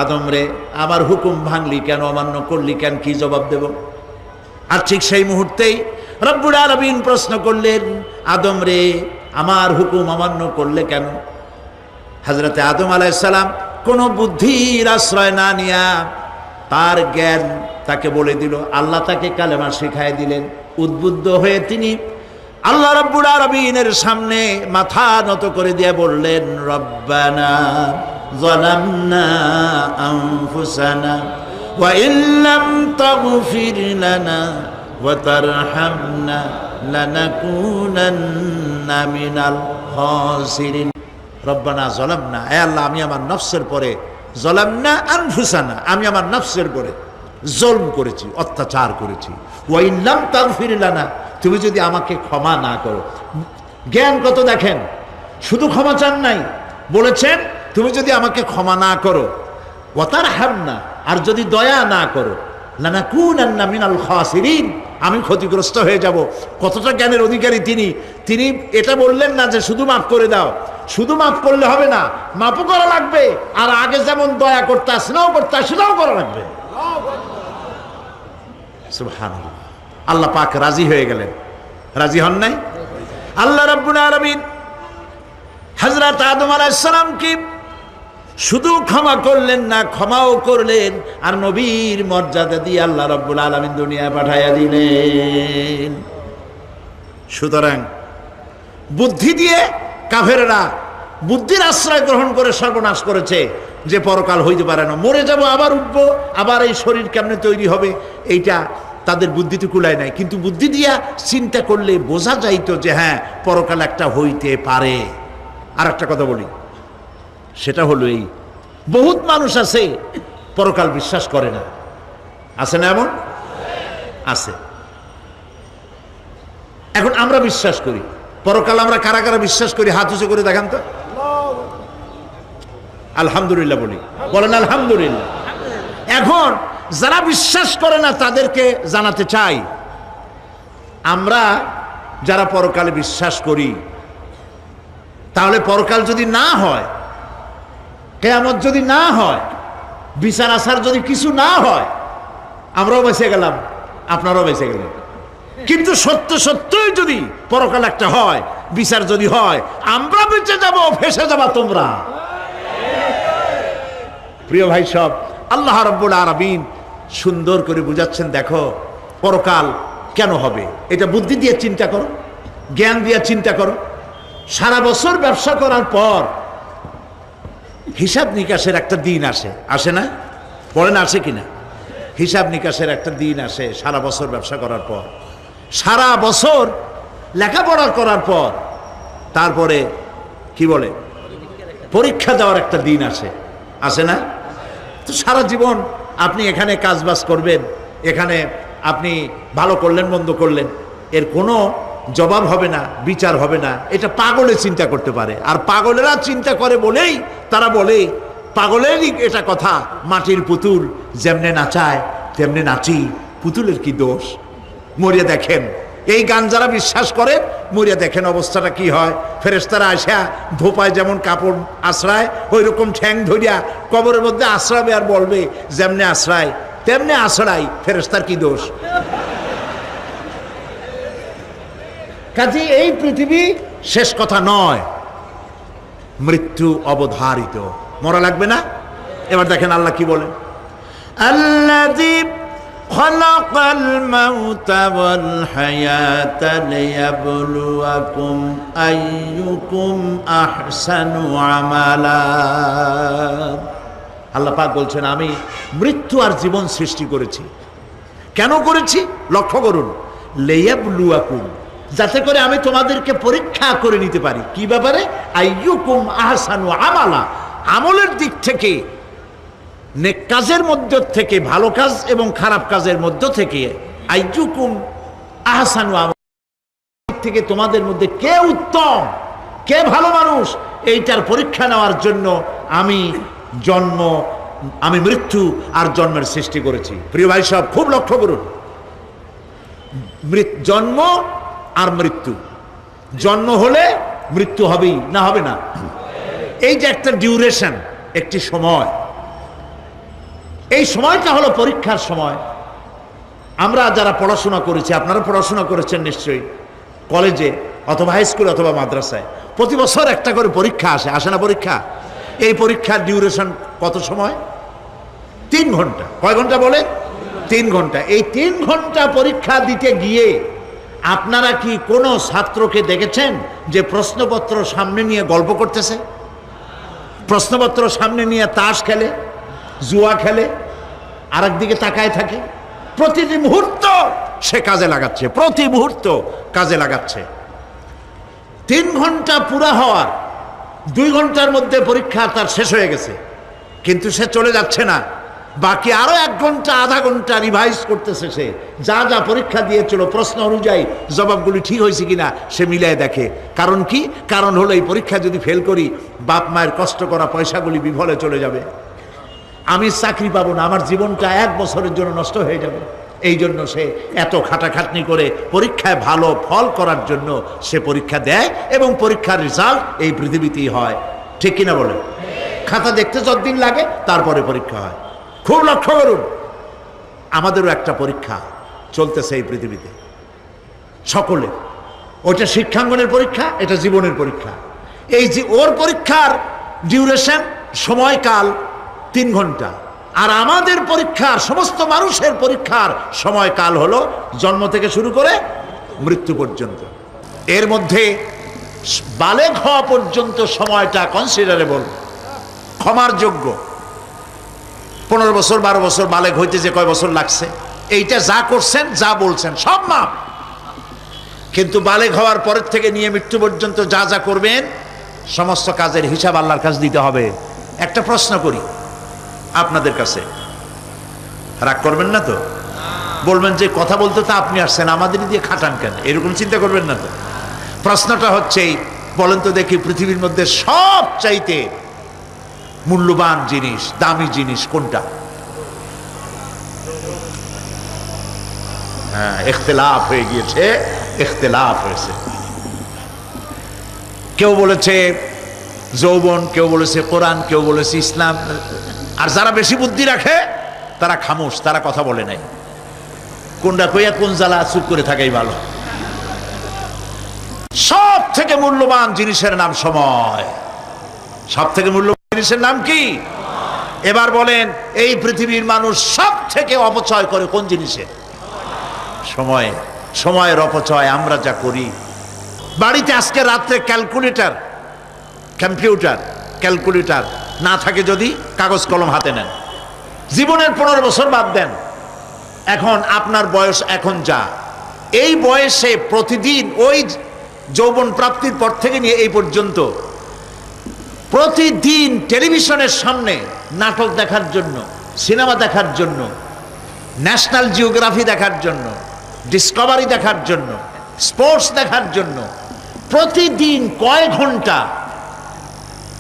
আদম রে আমার হুকুম ভাঙলি কেন, অমান্য করলি কেন, কি জবাব দেব? আর ঠিক সেই মুহূর্তেই রাব্বুল আলামিন প্রশ্ন করলেন, আদম রে আমার হুকুম অমান্য করলে কেন? হযরতে আদম আলাইহিস সালাম কোনো বুদ্ধির আশ্রয় না নিয়া তার জ্ঞান তাকে বলে দিল, আল্লাহ তাকে কালেমা শিখায় দিলেন। উদ্বুদ্ধ হয়ে তিনি আল্লাহ রাব্বুল আলামিনের সামনে মাথা নত করে দিয়ে বললেন, রব্বানা যালামনা আনফুসানা ওয়া ইল্লাম তাগফির লানা ওয়া তারহামনা লানাকুনান্না মিনাল খাসিরিন। রব্বানা যালামনা, হে আল্লাহ আমি আমার নফসের পরে, যালামনা আনফুসানা আমি আমার নফসের পরে জুলম করেছি, অত্যাচার করেছি। ওয়া ইল্লাম তাগফির লানা, তুমি যদি আমাকে ক্ষমা না করো। জ্ঞান কত দেখেন, শুধু ক্ষমা চান নাই, বলেছেন তুমি যদি আমাকে ক্ষমা না করো, ওয়া তারহামনা আর যদি দয়া না করো, লানাকুনান্না মিনাল খাসিরিন আমি ক্ষতিগ্রস্ত হয়ে যাব। কতটা জ্ঞানের অধিকারী তিনি! তিনি এটা বললেন না যে শুধু মাফ করে দাও, শুধু মাফ করলে হবে না, মাফও করা লাগবে, আর আগে যেমন দয়া করতে স্নেহ করতে সেটাও করা লাগবে। সুবহানাল্লাহ। আল্লাহ পাক রাজি হয়ে গেলেন, রাজি হন নাই? আল্লাহ রাব্বুল আলামিন হযরত আদম আলাইহিস সালামকে শুধু ক্ষমা করলেন না, ক্ষমাও করলেন, আর নবীর মর্যাদা দিয়ে আল্লাহ রাব্বুল আলামিন দুনিয়ায় পাঠাইয়া দিলেন। সুতরাং বুদ্ধি দিয়ে কাফেররা বুদ্ধির আশ্রয় গ্রহণ করে সর্বনাশ করেছে, যে পরকাল হইতে পারে না, মরে যাব আবার উঠবো, আবার এই শরীর কেমনে তৈরি হবে, এইটা তাদের বুদ্ধিতে কুলায় নাই। কিন্তু বুদ্ধি দিয়া চিন্তা করলে বোঝা যাইতো যে হ্যাঁ পরকাল একটা হইতে পারে। আর একটা কথা বলি, সেটা হলো এই, বহুত মানুষ আছে পরকাল বিশ্বাস করে না, আছে না? এমন আছে। এখন আমরা বিশ্বাস করি পরকাল, আমরা কারা কারা বিশ্বাস করি হাত উঁচু করে দেখান তো। আলহামদুলিল্লাহ বলি, বলেন আলহামদুলিল্লাহ। এখন যারা বিশ্বাস করে না তাদেরকে জানাতে চাই, আমরা যারা পরকালে বিশ্বাস করি, তাহলে পরকাল যদি না হয়, কিয়ামত যদি না হয়, বিচার আচার যদি কিছু না হয়, আমরাও বেঁচে গেলাম, আপনারাও বেঁচে গেলেন। কিন্তু সত্য সত্যই যদি পরকাল একটা হয়, বিচার যদি হয়, আমরা বেঁচে যাব, ফেসে যাবা তোমরা। প্রিয় ভাই সব, আল্লাহ রাব্বুল আলামিন সুন্দর করে বুঝাচ্ছেন, দেখো পরকাল কেন হবে, এটা বুদ্ধি দিয়ে চিন্তা করো, জ্ঞান দিয়ে চিন্তা করো। সারা বছর ব্যবসা করার পর হিসাব নিকাশের একটা দিন আসে, আসে না? বলেন আসে কিনা? হিসাব নিকাশের একটা দিন আসে সারা বছর ব্যবসা করার পর, সারা বছর লেখাপড়া করার পর, তারপরে কি বলে পরীক্ষা দেওয়ার একটা দিন আসে, আসে না? তো সারা জীবন আপনি এখানে কাজবাজ করবেন, এখানে আপনি ভালো করলেন মন্দ করলেন, এর কোনো জবাব হবে না, বিচার হবে না। এটা পাগলে চিন্তা করতে পারে, আর পাগলেরা চিন্তা করে বলেই তারা বলে, পাগলেরই এটা কথা, মাটির পুতুল যেমনে নাচায় তেমনি নাচি, পুতুলের কি দোষ। মরিয়া দেখেন, এই গান যারা বিশ্বাস করে মরিয়া দেখেন অবস্থাটা কি হয়। ফেরেশতারা আসা ধোপায় যেমন কাপড় আশ্রায়, ওই রকম ঠ্যাং ধরিয়া কবরের মধ্যে আশ্রাবে, আর বলবে যেমনে আশ্রায় তেমনি আশ্রাই, ফেরেশতার কি দোষ। কাজে এই পৃথিবী শেষ কথা নয়, মৃত্যু অবধারিত, মরা লাগবে না। এবার দেখেন আল্লাহ কি বলেন, আল্লাযী খালাকাল মাউতা ওয়াল হায়াতা লিয়াবলুয়াকুম আইয়ুকুম আহসানু আমালা। আল্লাহ পাক বলছেন, আমি মৃত্যু আর জীবন সৃষ্টি করেছি কেন করেছি লক্ষ্য করুন, লিয়াবলুয়াকুম, যাতে করে আমি তোমাদেরকে পরীক্ষা করে নিতে পারি। কি ব্যাপারে? আইয়ুকুম আহসানু আমালা, আমলের দিক থেকে, নেক কাজের মধ্য থেকে, ভালো কাজ এবং খারাপ কাজের মধ্য থেকে, আইয়ুকুম আহসানু আমালা থেকে তোমাদের মধ্যে কে উত্তম, কে ভালো মানুষ, এইটার পরীক্ষা নেওয়ার জন্য আমি মৃত্যু আর জন্মের সৃষ্টি করেছি। প্রিয় ভাই সব খুব লক্ষ্য করুন, জন্ম আর মৃত্যু, জন্ম হলে মৃত্যু হবেই, না হবে না? এই যে একটা ডিউরেশন, একটি সময়, এই সময়টা হলো পরীক্ষার সময়। আমরা যারা পড়াশোনা করেছি, আপনারা পড়াশোনা করেছেন নিশ্চয়ই, কলেজে অথবা হাই স্কুলে অথবা মাদ্রাসায় প্রতি বছর একটা করে পরীক্ষা আসে না পরীক্ষা? এই পরীক্ষার ডিউরেশন কত সময়? 3 ঘন্টা। কয় ঘন্টা বলে? 3 ঘন্টা। এই 3 ঘন্টা পরীক্ষা দিতে গিয়ে আপনারা কি কোনো ছাত্রকে দেখেছেন যে প্রশ্নপত্র সামনে নিয়ে গল্প করতেছে, প্রশ্নপত্র সামনে নিয়ে তাস খেলে, জুয়া খেলে, আর একদিকে তাকায় থাকে? প্রতিটি মুহূর্ত সে কাজে লাগাচ্ছে, প্রতি মুহূর্ত কাজে লাগাচ্ছে। 3 ঘন্টা পুরা হওয়ার 2 ঘন্টার মধ্যে পরীক্ষা তার শেষ হয়ে গেছে, কিন্তু সে চলে যাচ্ছে না, বাকি আরো 1 ঘন্টা আধা ঘন্টা রিভাইজ করতেছে। সে যা যা পরীক্ষা দিয়েছিল প্রশ্ন অনুযায়ী জবাবগুলি ঠিক হয়েছে কিনা সে মিলাই দেখে। কারণ কি? কারণ হলো এই পরীক্ষা যদি ফেল করি, বাপ মায়ের কষ্ট করা পয়সাগুলি বিফলে চলে যাবে, আমি চাকরি পাবো না, আমার জীবনটা 1 বছরের জন্য নষ্ট হয়ে যাবে। এই জন্য সে এত খাটাখাটনি করে পরীক্ষায় ভালো ফল করার জন্য সে পরীক্ষা দেয়, এবং পরীক্ষার রেজাল্ট এই পৃথিবীতেই হয়। ঠিক কিনা বলে? খাতা দেখতে যতদিন লাগে তারপরে পরীক্ষা হয়। খুব লক্ষ্য করুন, আমাদেরও একটা পরীক্ষা চলতেছে এই পৃথিবীতে, সকলে। ওইটা শিক্ষাঙ্গনের পরীক্ষা, এটা জীবনের পরীক্ষা। এই যে ওর পরীক্ষার ডিউরেশন, সময়কাল 3 ঘন্টা, আর আমাদের পরীক্ষার, সমস্ত মানুষের পরীক্ষার সময়কাল হলো জন্ম থেকে শুরু করে মৃত্যু পর্যন্ত। এর মধ্যে বালেগ হওয়া পর্যন্ত সময়টা কনসিডারেবল, ক্ষমার যোগ্য। 15 বছর 12 বছর বালেগ হইতে যে কয় বছর লাগছে, এইটা যা করছেন যা বলছেন সব মাপ। কিন্তু বালেগ হওয়ার পরের থেকে নিয়ে মৃত্যু পর্যন্ত যা যা করবেন সমস্ত কাজের হিসাব আল্লাহর কাছে দিতে হবে। একটা প্রশ্ন করি আপনাদের কাছে, রাগ করবেন না তো? বলবেন যে কথা বলতে তো আপনি আসছেন, আমাদের দিয়ে খাটান কেন, এরকম চিন্তা করবেন না তো? প্রশ্নটা হচ্ছে, বলেন তো দেখি, পৃথিবীর মধ্যে সব চাইতে মূল্যবান জিনিস, দামি জিনিস কোনটা? হ্যাঁ, ইখতিলাফ হয়ে গিয়েছে, ইখতিলাফ হয়েছে। কেউ বলেছে যৌবন, কেউ বলেছে কোরআন, কেউ বলেছে ইসলাম। আর যারা বেশি বুদ্ধি রাখে তারা খামোশ, তারা কথা বলে নাই। কোনটা কইয়া কোন জ্বালা চুপ করে থাকাই ভালো। সব থেকে মূল্যবান জিনিসের নাম সময়। সব থেকে মূল্যবান জিনিসের নাম কি? এবার বলেন, এই পৃথিবীর মানুষ সব থেকে অপচয় করে কোন জিনিসে? সময়। সময়ের অপচয় আমরা যা করি। বাড়িতে আজকে রাত্রে ক্যালকুলেটর, কম্পিউটার, ক্যালকুলেটর না থাকে, যদি কাগজ কলম হাতে নেন, জীবনের 15 বছর বাদ দেন, এখন আপনার বয়স এখন যা, এই বয়সে প্রতিদিন ওই যৌবন প্রাপ্তির পর থেকে নিয়ে এই পর্যন্ত প্রতিদিন টেলিভিশনের সামনে নাটক দেখার জন্য, সিনেমা দেখার জন্য, ন্যাশনাল জিওগ্রাফি দেখার জন্য, ডিসকভারি দেখার জন্য, স্পোর্টস দেখার জন্য প্রতিদিন কয় ঘন্টা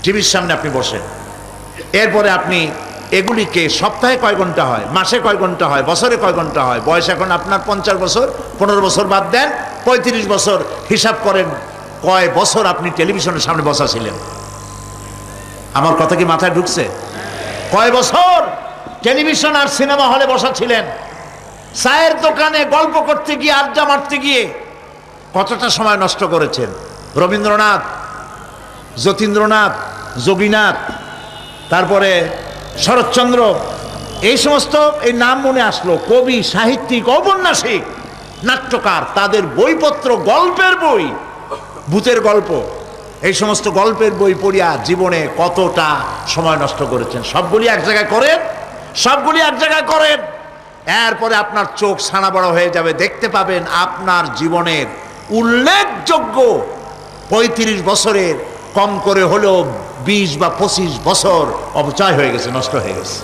টিভির সামনে আপনি বসেন। এরপরে আপনি এগুলিকে সপ্তাহে কয় ঘন্টা হয়, মাসে কয় ঘন্টা হয়, বছরে কয় ঘন্টা হয়। বয়স এখন আপনার 50 বছর, 15 বছর বাদ দেন, 35 বছর। হিসাব করেন কয় বছর আপনি টেলিভিশনের সামনে বসা ছিলেন। আমার কথা কি মাথায় ঢুকছে? কয় বছর টেলিভিশন আর সিনেমা হলে বসা ছিলেন? চায়ের দোকানে গল্প করতে গিয়ে, আড্ডা মারতে গিয়ে কতটা সময় নষ্ট করেছেন? রবীন্দ্রনাথ, যতীন্দ্রনাথ, যোগীনাথ, তারপরে শরৎচন্দ্র, এই সমস্ত এই নাম মনে আসলো। কবি, সাহিত্যিক, ঔপন্যাসিক, নাট্যকার, তাদের বইপত্র, গল্পের বই, ভূতের গল্প, এই সমস্ত গল্পের বই পড়িয়া জীবনে কতটা সময় নষ্ট করেছেন। সবগুলি এক জায়গায় করেন, সবগুলি এক জায়গায় করেন। এরপরে আপনার চোখ ছানা বড় হয়ে যাবে, দেখতে পাবেন আপনার জীবনের উল্লেখযোগ্য 35 বছরের কম করে হলেও 20 বা 25 বছর অপচয় হয়ে গেছে, নষ্ট হয়ে গেছে।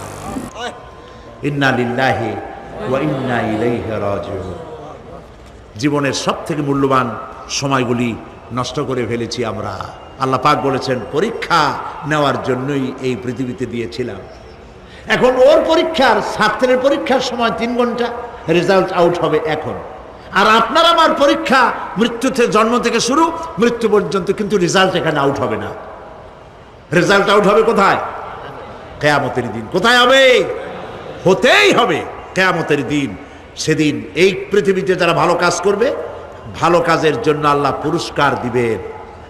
ইন্না লিল্লাহি ওয়া ইন্না ইলাইহি রাজিউন। জীবনের সব থেকে মূল্যবান সময়গুলি নষ্ট করে ফেলেছি আমরা। আল্লাহ পাক বলেছেন পরীক্ষা নেওয়ার জন্যই এই পৃথিবীতে দিয়েছিলাম। এখন ওর পরীক্ষার, ছাত্রের পরীক্ষার সময় 3 ঘন্টা, রেজাল্ট আউট হবে এখন। আর আপনার আমার পরীক্ষা মৃত্যুতে, জন্ম থেকে শুরু মৃত্যু পর্যন্ত, কিন্তু রেজাল্ট এখানে আউট হবে না। রেজাল্ট আউট হবে কোথায়? কিয়ামতের দিন। কোথায় হবে? হতেই হবে কিয়ামতের দিন। সেদিন এই পৃথিবীতে যারা ভালো কাজ করবে, ভালো কাজের জন্য আল্লাহ পুরস্কার দিবেন,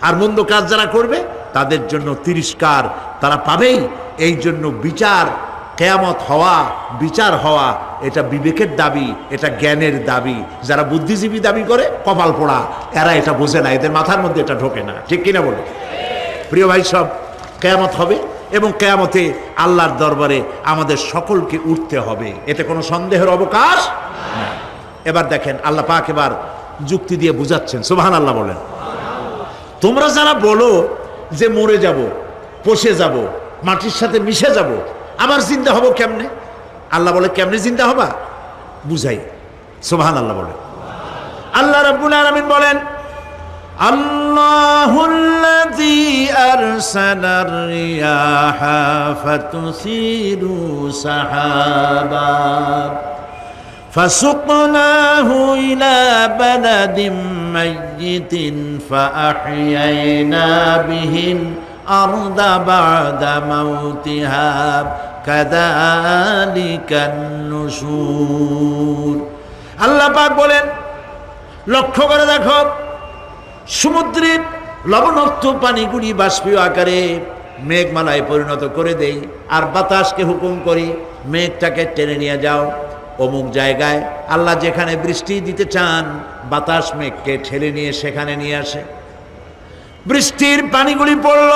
আর মন্দ কাজ যারা করবে তাদের জন্য তিরস্কার তারা পাবেই। এই জন্য বিচার, কিয়ামত হওয়া, বিচার হওয়া, এটা বিবেকের দাবি, এটা জ্ঞানের দাবি। যারা বুদ্ধিজীবী দাবি করে, কপাল পোড়া, এরা এটা বোঝে না, এদের মাথার মধ্যে এটা ঢোকে না। ঠিক কিনা বলে? প্রিয় ভাই সব, কিয়ামত হবে এবং কিয়ামতে আল্লাহর দরবারে আমাদের সকলকে উঠতে হবে, এতে কোনো সন্দেহের অবকাশ না। এবার দেখেন আল্লাহ পাক এবার যুক্তি দিয়ে বুঝাচ্ছেন। সুবহানাল্লাহ বলেন। তোমরা যারা বলো যে মরে যাব, পচে যাব, মাটির সাথে মিশে যাব, আবার জিন্দা হব কেমনে? আল্লাহ বলে কেমনে জিন্দা হবা বুঝাই। সুবহানাল্লাহ বলেন। আল্লাহ রাব্বুল আলামিন বলেন, আল্লাহুল্লাযী আরসালার রিয়াহা ফাতুসিরু সাহাবা ফাসুকনাহু ইলা বালাদিন মাইয়িতিন ফাআহইয়ানা বিহিল আরদা বা'দা মাউতিহা কাযালিকান নুশুর। আল্লাহ পাক বলেন, লক্ষ্য করে দেখো, সমুদ্রের লবণাক্ত পানিগুলি বাষ্পীয় আকারে মেঘমালায় পরিণত করে দেই, আর বাতাসকে হুকুম করি মেঘটাকে টেনে নিয়ে যাও অমুক জায়গায়। আল্লাহ যেখানে বৃষ্টি দিতে চান, বাতাস মেঘকে ঠেলে নিয়ে সেখানে নিয়ে আসে। বৃষ্টির পানিগুলি পড়ল।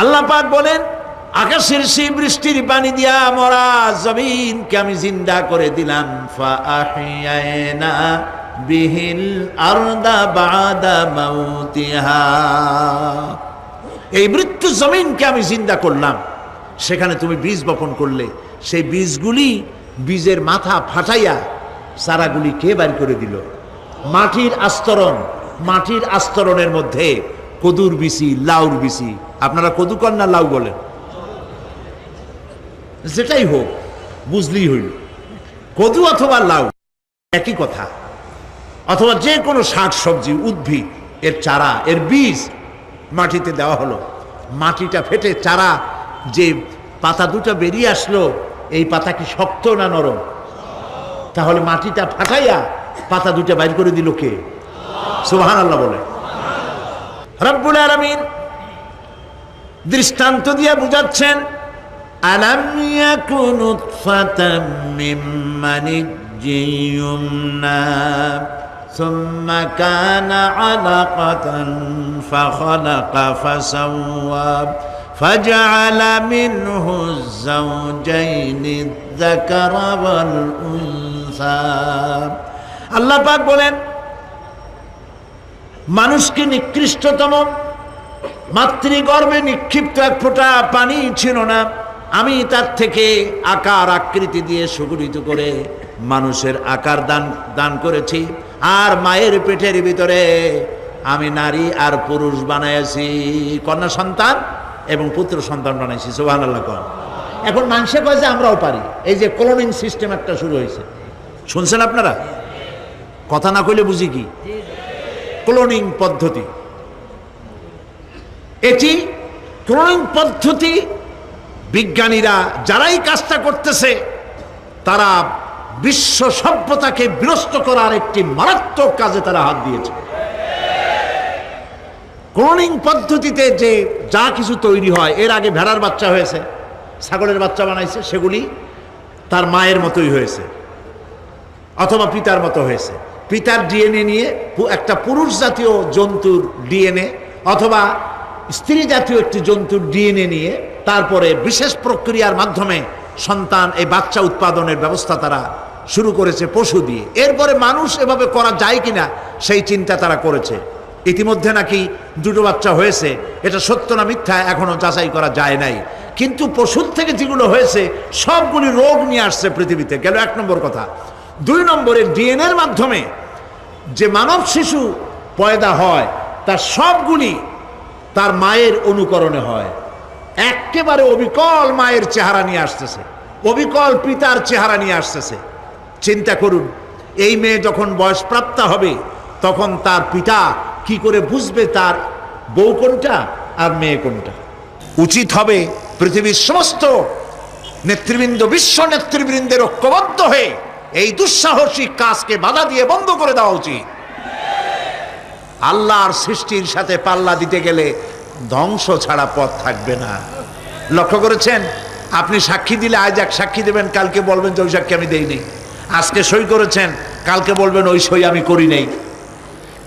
আল্লাহ পাক বলেন, আকাশের সেই বৃষ্টির পানি দিয়া মরা জমিনকে আমি জিন্দা করে দিলাম। ফাআহইয়ানা বিহিল আরদা বা'দা মাউতিহা। এই মৃত্যু জমিনকে আমি জিন্দা করলাম, সেখানে তুমি বীজ বপন করলে, সেই বীজগুলি, বীজের মাথা ফাটাইয়া চারাগুলি কে বাড়ি করে দিল? মাটির আস্তরণ, মাটির আস্তরণের মধ্যে কদুর বিচি, লাউর বিচি। আপনারা কদু কন না লাউ বলেন? যেটাই হোক, বুঝলেই হইল, কদু অথবা লাউ একই কথা। অথবা যে কোনো শাক সবজি, উদ্ভিদ, এর চারা, এর বীজ মাটিতে দেওয়া হলো, মাটিটা ফেটে চারা, যে পাতা দুটো বেরিয়ে আসলো, এই পাতা কি শক্ত না নরম? তাহলে মাটিটা ফাটাইয়া পাতা দুটো বাইর করে দিল কে? সুবহানাল্লাহ বলে। রব্বুল আলামিন দৃষ্টান্ত দিয়ে বুঝাচ্ছেন, আলাম ইয়াকুন নুতফাতাম মিন মানিয়্যিন ইউমনা সুম্মা কানা আলাকাতান ফাখালাকা ফাসাওয়া ফাজআলা মিনহু যাওজাইনি যাকারা ওয়াল উনসা। আল্লাহ পাক বলেন, মানুষকে নিকৃষ্টতম মাতৃগর্ভে নিক্ষিপ্ত এক ফোঁটা পানি ছিল না, আমি তার থেকে আকার আকৃতি দিয়ে সুগঠিত করে মানুষের আকার দান করেছি, আর মায়ের পেটের ভিতরে আমি নারী আর পুরুষ বানাইছি, কন্যা সন্তান এবং পুত্র সন্তান বানাইছি। সুবহানাল্লাহ কোন। এখন মানুষে কয় যে আমরাও পারি। এই যে ক্লোনিং সিস্টেম একটা শুরু হয়েছে, শুনছেন আপনারা? কথা না কইলে বুঝি কি? ক্লোনিং পদ্ধতি। এটি ক্লোনিং পদ্ধতি, বিজ্ঞানীরা যারাই কাজটা করতেছে, তারা বিশ্ব সভ্যতাকে বিনষ্ট করার একটি মারাত্মক কাজে তারা হাত দিয়েছে। ক্লোনিং পদ্ধতিতে যে যা কিছু তৈরি হয়, এর আগে ভেড়ার বাচ্চা হয়েছে, ছাগলের বাচ্চা বানাইছে, সেগুলি তার মায়ের মতোই হয়েছে অথবা পিতার মতো হয়েছে। পিতার ডিএনএ নিয়ে একটা পুরুষ জাতীয় জন্তুর ডিএনএ অথবা স্ত্রী জাতীয় একটি জন্তুর ডিএনএ নিয়ে তারপরে বিশেষ প্রক্রিয়ার মাধ্যমে সন্তান, এই বাচ্চা উৎপাদনের ব্যবস্থা তারা শুরু করেছে পশু দিয়ে। এরপরে মানুষ এভাবে করা যায় কিনা সেই চিন্তা তারা করেছে। ইতিমধ্যে নাকি দুটো বাচ্চা হয়েছে, এটা সত্য না মিথ্যা এখনো যাচাই করা যায় নাই। কিন্তু পশুর থেকে যেগুলো হয়েছে সবগুলি রোগ নিয়ে আসছে পৃথিবীতে, গেল 1 নম্বর কথা। 2 নম্বরে ডিএনএর মাধ্যমে যে মানব শিশু পয়দা হয় তার সবগুলি তার মায়ের অনুকরণে হয়। একেবারে অবিকল মায়ের চেহারা নিয়ে আসতেছে, অবিকল পিতার চেহারা নিয়ে আসতেছে। চিন্তা করুন, এই মেয়ে যখন বয়সপ্রাপ্তা হবে তখন তার পিতা কি করে বুঝবে তার বউ কোনটা আর মেয়ে কোনটা? উচিত হবে পৃথিবীর সমস্ত নেতৃবৃন্দ, বিশ্ব নেতৃবৃন্দের ঐক্যবদ্ধ হয়ে এই দুঃসাহসিক কাজকে বাধা দিয়ে বন্ধ করে দেওয়া উচিত। আল্লাহর সৃষ্টির সাথে পাল্লা দিতে গেলে ধ্বংস ছাড়া পথ থাকবে না। লক্ষ্য করেছেন? আপনি সাক্ষী দিলে আজ এক সাক্ষী দেবেন, কালকে বলবেন যে ওই সাক্ষী আমি দেইনি। আজকে সই করেছেন, কালকে বলবেন ওই সই আমি করি নাই।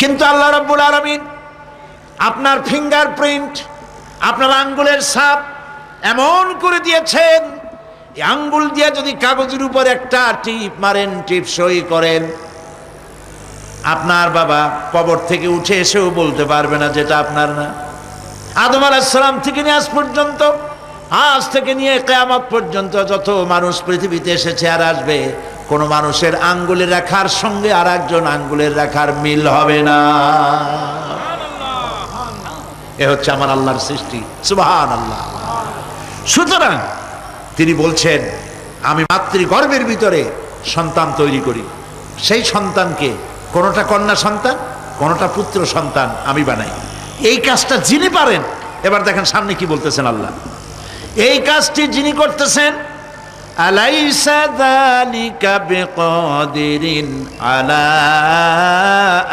কিন্তু আল্লাহ রাব্বুল আলামিন আপনার ফিঙ্গারপ্রিন্ট, আপনার আঙ্গুলের ছাপ এমন করে দিয়েছেন, এই আঙ্গুল দিয়ে যদি কাগজের উপর একটা টিপ মারেন, টিপ সই করেন, আপনার বাবা কবর থেকে উঠে এসেও বলতে পারবে না যেটা আপনার না। আদম আলাইহিস সালাম থেকে নিয়ে আজ পর্যন্ত, আজ থেকে নিয়ে কিয়ামত পর্যন্ত যত মানুষ পৃথিবীতে এসেছে আর আসবে, কোন মানুষের আঙ্গুলের রেখার সঙ্গে আর একজন আঙ্গুলের রেখার মিল হবে না। এ হচ্ছে আমার আল্লাহর সৃষ্টি, সুবহানাল্লাহ। সুতরাং তিনি বলছেন, আমি মাতৃগর্ভের ভিতরে সন্তান তৈরি করি, সেই সন্তানকে কোনটা কন্যা সন্তান, কোনটা পুত্র সন্তান আমি বানাই। এই কাজটা যিনি পারেন, এবার দেখেন সামনে কি বলতেছেন আল্লাহ। এই কাজটি যিনি করতেছেন, আলাইসা যালিকা বিকাদিরিন আলা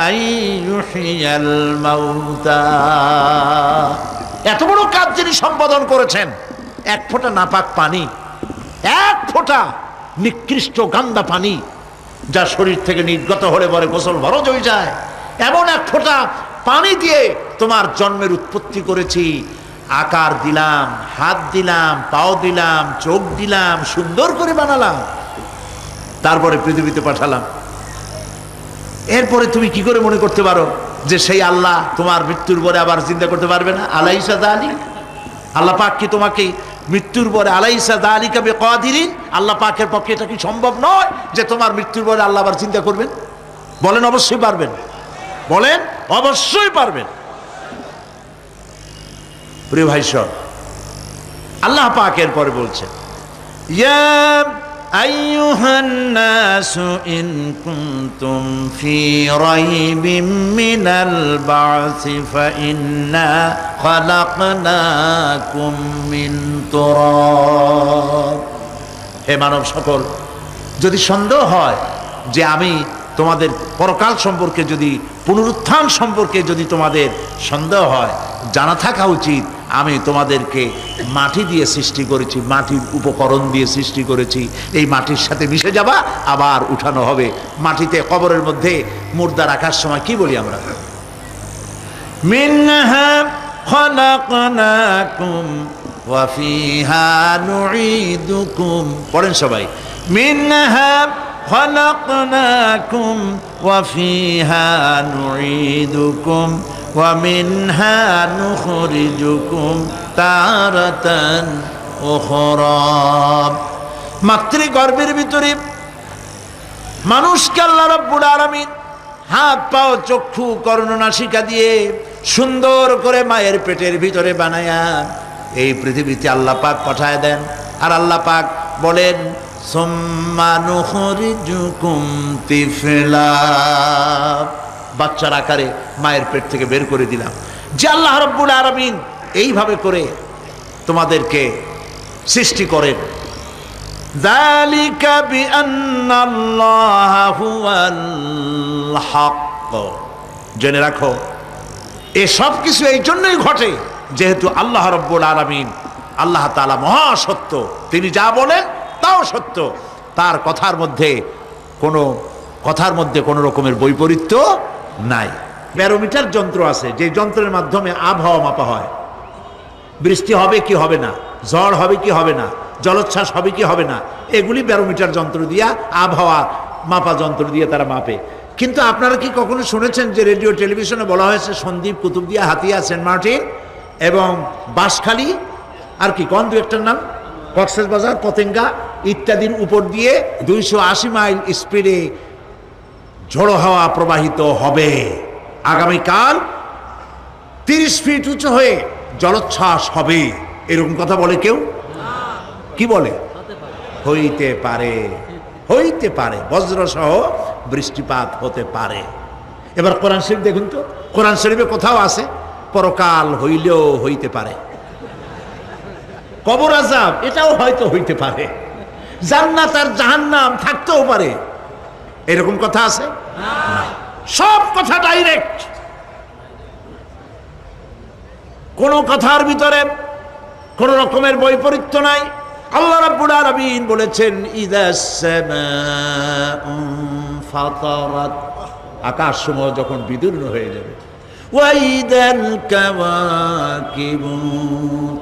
আইয়ুহিয়াল মাউতা। এত বড় কাজ যিনি সম্পাদন করেছেন, এক ফোঁটা নাপাক পানি, এক ফোঁটা নিকৃষ্ট গান্দা পানি যা শরীর থেকে নির্গত হলে পরে গোসল ফরজ হয়ে যায়, এমন এক ফোঁটা পানি দিয়ে তোমার জন্মের উৎপত্তি করেছি, আকার দিলাম, হাত দিলাম, পাও দিলাম, চোখ দিলাম, সুন্দর করে বানালাম, তারপরে পৃথিবীতে পাঠালাম। এরপরে তুমি কি করে মনে করতে পারো যে সেই আল্লাহ তোমার মৃত্যুর পরে আবার চিন্তা করতে পারবে না? আলাইসা যালিক, আল্লাহ পাক কি তোমাকে মৃত্যুর পরে, আলাইসা যালিকা বিকাদিরিন, আল্লাহ পাকের পক্ষে এটা কি সম্ভব নয় যে তোমার মৃত্যুর পরে আল্লাহ আবার চিন্তা করবেন? বলেন অবশ্যই পারবেন, বলেন অবশ্যই পারবেন। প্রিয় ভাই সব, আল্লাহ পাক এর পরে বলছেন, ইয়া আইয়ুহান নাসু ইন কুনতুম ফি রাইবিম মিনাল বা'সি ফাইন্না খালাকনাকুম মিন তুরাব। হে মানব সকল, যদি সন্দেহ হয় যে আমি তোমাদের পরকাল সম্পর্কে, যদি পুনরুত্থান সম্পর্কে যদি তোমাদের সন্দেহ হয়, জানা থাকা উচিত আমি তোমাদেরকে মাটি দিয়ে সৃষ্টি করেছি, মাটির উপকরণ দিয়ে সৃষ্টি করেছি। এই মাটির সাথে মিশে যাবা, আবার উঠানো হবে। মাটিতে কবরের মধ্যে মুর্দা রাখার সময় কি বলি আমরা? মিনহা খালাকনাকুম ওয়া ফিহা নুঈদুকুম। পড়েন সবাই, মিনহা خلقناكم وفيها نعيدكم ومنها نخرجكم تارة أخرى। মাতৃগর্ভের ভিতরে মানুষকে আল্লাহ রাব্বুল আলামিন হাত পাও চক্ষু কর্ণনাসিকা দিয়ে সুন্দর করে মায়ের পেটের ভিতরে বানায়া এই পৃথিবীতে আল্লাহ পাক পাঠায় দেন। আর আল্লাহ পাক বলেন, সুম্মা নুখরিজুকুম তিফলা, বাচ্চার আকারে মায়ের পেট থেকে বের করে দিলাম। যে আল্লাহ রাব্বুল আলামিন এইভাবে করে তোমাদেরকে সৃষ্টি করেন। যালিকা বিআন্নাল্লাহা হুয়াল হক। জেনে রাখো, এসব কিছু এই জন্যই ঘটে যেহেতু আল্লাহ রাব্বুল আলামিন, আল্লাহ তাআলা মহাসত্য। তিনি যা বলেন তাও সত্য, তার কথার মধ্যে কোনো রকমের বৈপরীত্য নাই। ব্যারোমিটার যন্ত্র আছে, যে যন্ত্রের মাধ্যমে আবহাওয়া মাপা হয়, বৃষ্টি হবে কি হবে না, ঝড় হবে কি হবে না, জলোচ্ছ্বাস হবে কি হবে না, এগুলি ব্যারোমিটার যন্ত্র দিয়া, আবহাওয়া মাপা যন্ত্র দিয়ে তারা মাপে। কিন্তু আপনারা কি কখনো শুনেছেন যে রেডিও টেলিভিশনে বলা হয়েছে সন্দ্বীপ, কুতুবদিয়া, হাতিয়া, সেন্ট মার্টিন এবং বাঁশখালী, আর কি কোন দু একটার নাম, কক্সবাজার, পতেঙ্গা ইত্যাদির উপর দিয়ে 280 মাইল স্পিডে ঝোড়ো হাওয়া প্রবাহিত হবে। আগামীকাল 30 ফিট উঁচু হয়ে জলোচ্ছ্বাস হবে, এরকম কথা বলে কেউ? কি বলে? হইতে পারে, হইতে পারে, বজ্রসহ বৃষ্টিপাত হতে পারে। এবার কোরআন শরীফ দেখুন তো, কোরআন শরীফে কোথাও আছে পরকাল হইলেও হইতে পারে, কবর আযাব এটাও হয়তো হইতে পারে, জান্নাত আর জাহান্নাম থাকতেও পারে, এরকম কথা আছে? সব কথা ডাইরেক্ট, কোন কথার ভিতরে কোন রকমের বৈপরীত্য নাই। আল্লাহ রাব্বুল আলামিন বলেছেন ইযাস সামাউ ফাতারাত, আকাশ সমূহ যখন বিদীর্ণ হয়ে যাবে, ওয়া ইযাল কাওয়াকিবু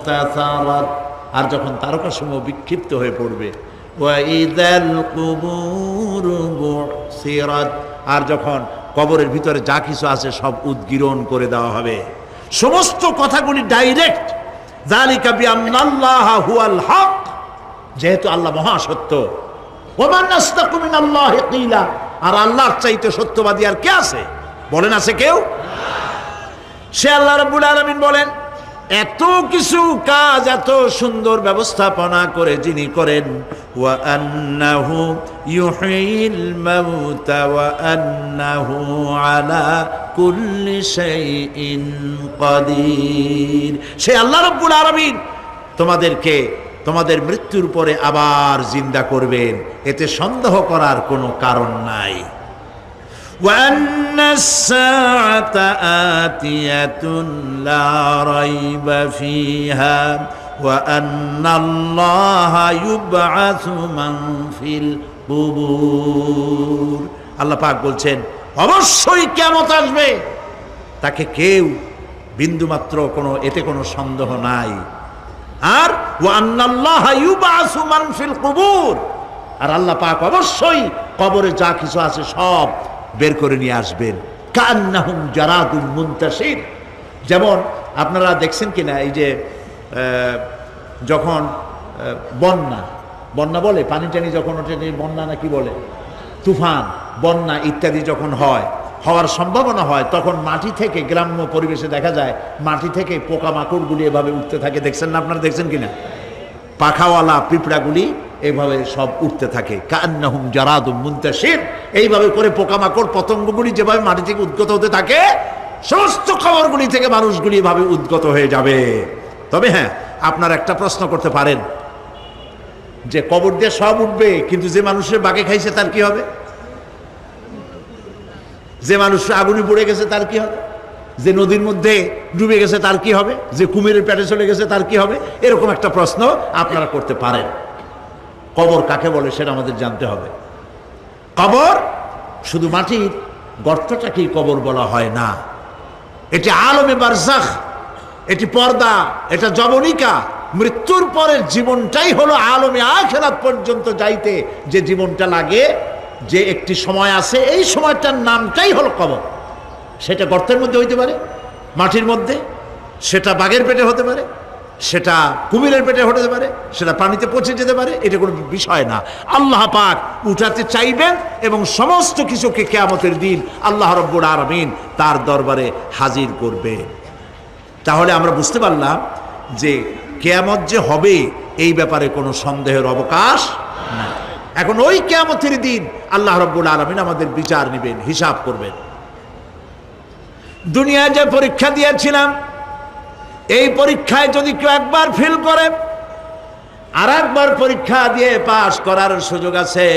তাসারাত, আর যখন তারকা সমূহ বিক্ষিপ্ত হয়ে পড়বে, ওয়া ইযাল কুবুরু বুসিরাত, আর যখন কবরের ভিতরে যা কিছু আছে সব উদ্গীরণ করে দেওয়া হবে। সমস্ত কথাগুলি ডাইরেক্ট। যালিকা বিআন্নাল্লাহা হুয়াল হক, যেহেতু আল্লাহ মহাসত্য। ওয়া মান আসতাকু মিনাল্লাহি কিলা, আর আল্লাহর চাইতে সত্যবাদী আর কে আছে? বলেন আছে কেউ? সে আল্লাহ রাব্বুল আলামিন বলেন এত কিছু কাজ, এত সুন্দর ব্যবস্থাপনা করে যিনি করেন, ওয়া আন্নাহু ইউহয়িল মাউতা ওয়া আন্নাহু আলা কুল্লি শাইইন কাদির, সে আল্লাহ রাব্বুল আলামিন তোমাদেরকে তোমাদের মৃত্যুর পরে আবার জিন্দা করবেন, এতে সন্দেহ করার কোনো কারণ নাই। وأن الساعة آتية لا ريب فيها وأن الله يبعث من في القبور, আল্লাহ পাক বলছেন অবশ্যই কিয়ামত আসবে, তাকে কেউ বিন্দুমাত্র এতে কোনো সন্দেহ নাই। আর وأن الله يبعث من في القبور, আর আল্লাহ পাক অবশ্যই কবরে যা কিছু আছে সব বের করে নিয়ে আসবেন। কান্নাহুম জারাদুম মুনতাশির, যেমন আপনারা দেখছেন কিনা এই যে যখন বন্যা বলে, পানি টানি যখন ওঠে, বন্যা না কি বলে, তুফান, বন্যা ইত্যাদি যখন হওয়ার সম্ভাবনা হয়, তখন মাটি থেকে, গ্রাম্য পরিবেশে দেখা যায় মাটি থেকে পোকামাকড়গুলি এভাবে উঠতে থাকে। দেখছেন না? আপনারা দেখছেন কিনা? পাখাওয়ালা পিঁপড়াগুলি এইভাবে সব উঠতে থাকে। কান্নাহুম জারাদুম মুনতাশির, এইভাবে করে পোকামাকড় পতঙ্গগুলি যেভাবে মাটি থেকে উদ্গত হতে থাকে, সমস্ত খবরগুলি থেকে মানুষগুলি এভাবে উদ্গত হয়ে যাবে। তবে হ্যাঁ, আপনারা একটা প্রশ্ন করতে পারেন যে কবর দিয়ে সব উঠবে, কিন্তু যে মানুষের বাগে খাইছে তার কি হবে? যে মানুষ আগুনে পড়ে গেছে তার কি হবে? যে নদীর মধ্যে ডুবে গেছে তার কি হবে? যে কুমিরের পেটে চলে গেছে তার কি হবে? এরকম একটা প্রশ্ন আপনারা করতে পারেন। কবর কাকে বলে সেটা আমাদের জানতে হবে। কবর শুধু মাটির গর্তটাকেই কবর বলা হয় না, এটি আলমে বারজাখ, এটি পর্দা, এটা জবনিকা। মৃত্যুর পরের জীবনটাই হলো আলমে আখিরাত পর্যন্ত যাইতে যে জীবনটা লাগে, যে একটি সময় আছে, এই সময়টার নামটাই হলো কবর। সেটা গর্তের মধ্যে হইতে পারে, মাটির মধ্যে, সেটা বাঘের পেটে হতে পারে, সেটা কুমিরের পেটে হতে পারে, সেটা পানিতে পচে যেতে পারে, এটা কোনো বিষয় না। আল্লাহ পাক উঠাতে চাইবেন এবং সমস্ত কিছুকে কিয়ামতের দিন আল্লাহ রাব্বুল আলামিন তার দরবারে হাজির করবেন। তাহলে আমরা বুঝতে পারলাম যে কিয়ামত যে হবে এই ব্যাপারে কোনো সন্দেহের অবকাশ নাই। এখন ওই কিয়ামতের দিন আল্লাহ রাব্বুল আলামিন আমাদের বিচার নেবেন, হিসাব করবেন। দুনিয়ায় যে পরীক্ষা দিয়েছিলাম, এই পরীক্ষায় যদি কেউ একবার ফেল করে, আর একবার পরীক্ষা দিয়ে পাস করার সুযোগ আছে,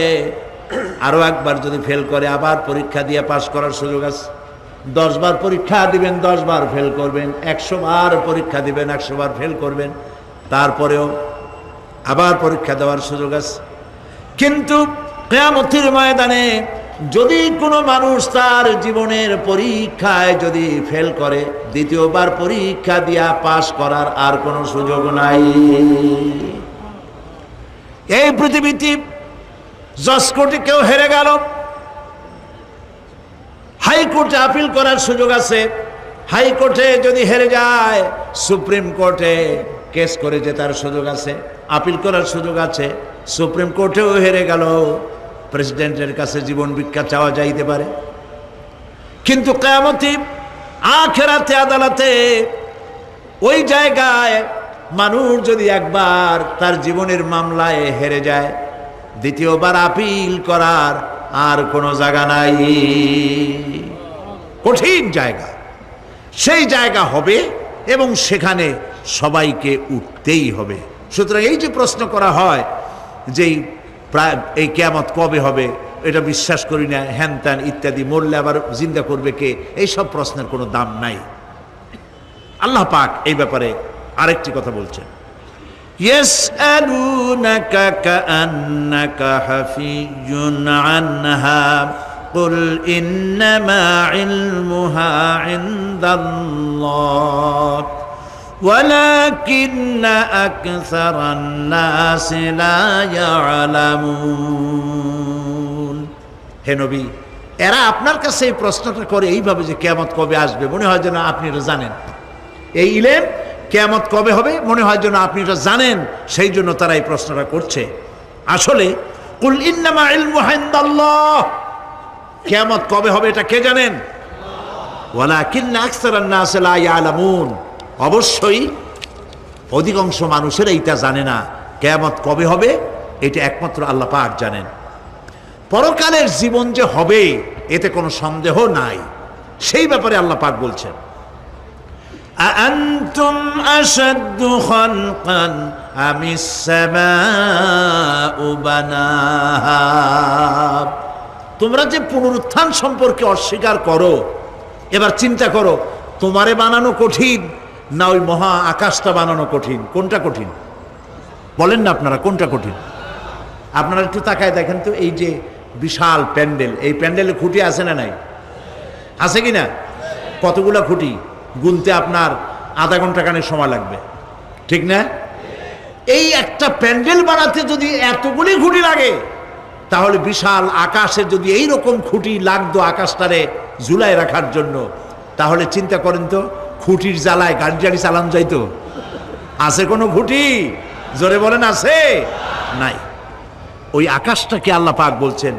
আরো একবার যদি ফেল করে আবার পরীক্ষা দিয়ে পাস করার সুযোগ আছে। 10 বার পরীক্ষা দিবেন, 10 বার ফেল করবেন, 100 বার পরীক্ষা দিবেন, 100 বার ফেল করবেন, তারপরেও আবার পরীক্ষা দেওয়ার সুযোগ আছে। কিন্তু কিয়ামতের ময়দানে যদি কোনো মানুষ তার জীবনের পরীক্ষায় যদি ফেল করে, দ্বিতীয়বার পরীক্ষা দিয়া পাশ করার আর কোনো সুযোগ নাই। এই পৃথিবীতে জজ কোর্টে কেউ হেরে গেল, হাইকোর্টে আপিল করার সুযোগ আছে। হাইকোর্টে যদি হেরে যায়, সুপ্রিম কোর্টে কেস করে জেতার সুযোগ আছে, আপিল করার সুযোগ আছে। সুপ্রিম কোর্টেও হেরে গেল, প্রেসিডেন্টের কাছে জীবন ভিক্ষা চাওয়া যাইতে পারে। কিন্তু কিয়ামতে আখিরাতে আদালতে ওই জায়গায় মানুষ যদি একবার তার জীবনের মামলায় হেরে যায়, দ্বিতীয়বার আপিল করার আর কোনো জায়গা নাই। কঠিন জায়গা, সেই জায়গা হবে এবং সেখানে সবাইকে উঠতেই হবে। সুতরাং এই যে প্রশ্ন করা হয় যে এই কিয়ামত কবে হবে, এটা বিশ্বাস করি না, হ্যান ত্যান ইত্যাদি, মরলে আবার জিন্দা করবে কে, এইসব প্রশ্নের কোনো দাম নাই। আল্লাহ পাক এই ব্যাপারে আরেকটি কথা বলছেন, ইয়াসআলুনাকা কাআন্নাকা হাফিয়ুন আনহা কুল ইন্নামা ইলমুহা ইনদাল্লাহ ওয়ালাকিন্না আকসারান নাসি লা ইয়ালামুন। হে নবী, এরা আপনার কাছে এই প্রশ্নটা করে এইভাবে যে কিয়ামত কবে আসবে, মনে হয় যেন আপনি এটা জানেন। এই ইলম কিয়ামত কবে হবে মনে হয় যেন আপনি এটা জানেন, সেই জন্য তারা এই প্রশ্নটা করছে। আসলে কুল ইন্নামা ইলমুহা ইনদাল্লাহ, কিয়ামত কবে হবে এটা কে জানেন? ওয়ালাকিন্না আকসারান নাসি লা ইয়ালামুন, অবশ্যই অধিকাংশ মানুষের এইটা জানে না। কিয়ামত কবে হবে এটা একমাত্র আল্লাহ পাক জানেন। পরকালের জীবন যে হবে এতে কোনো সন্দেহ নাই, সেই ব্যাপারে আল্লাহ পাক বলছেন, আআনতুম আশাদ্দু খালকান আমিস সামাউ বানাহা। তোমরা যে পুনরুত্থান সম্পর্কে অস্বীকার করো, এবার চিন্তা করো, তোমারে বানানো কঠিন না ওই মহা আকাশটা বানানো কঠিন? কোনটা কঠিন বলেন না আপনারা, কোনটা কঠিন? আপনারা একটু তাকায় দেখেন তো, এই যে বিশাল প্যান্ডেল, এই প্যান্ডেলে খুঁটি আছে না নাই? আছে কি না? কতগুলা খুঁটি গুনতে আপনার আধা ঘন্টা খানেক সময় লাগবে, ঠিক না? এই একটা প্যান্ডেল বানাতে যদি এতগুলি খুঁটি লাগে, তাহলে বিশাল আকাশে যদি এই রকম খুঁটি লাগতো আকাশটারে ঝুলায় রাখার জন্য, তাহলে চিন্তা করেন তো, খুঁটির জ্বালায় গাড়ি টাড়ি চালান যাইতো? আছে কোনো খুঁটি? জোরে বলেন, আছে? নাই। ওই আকাশটাকে আল্লাহ পাক বলছেন,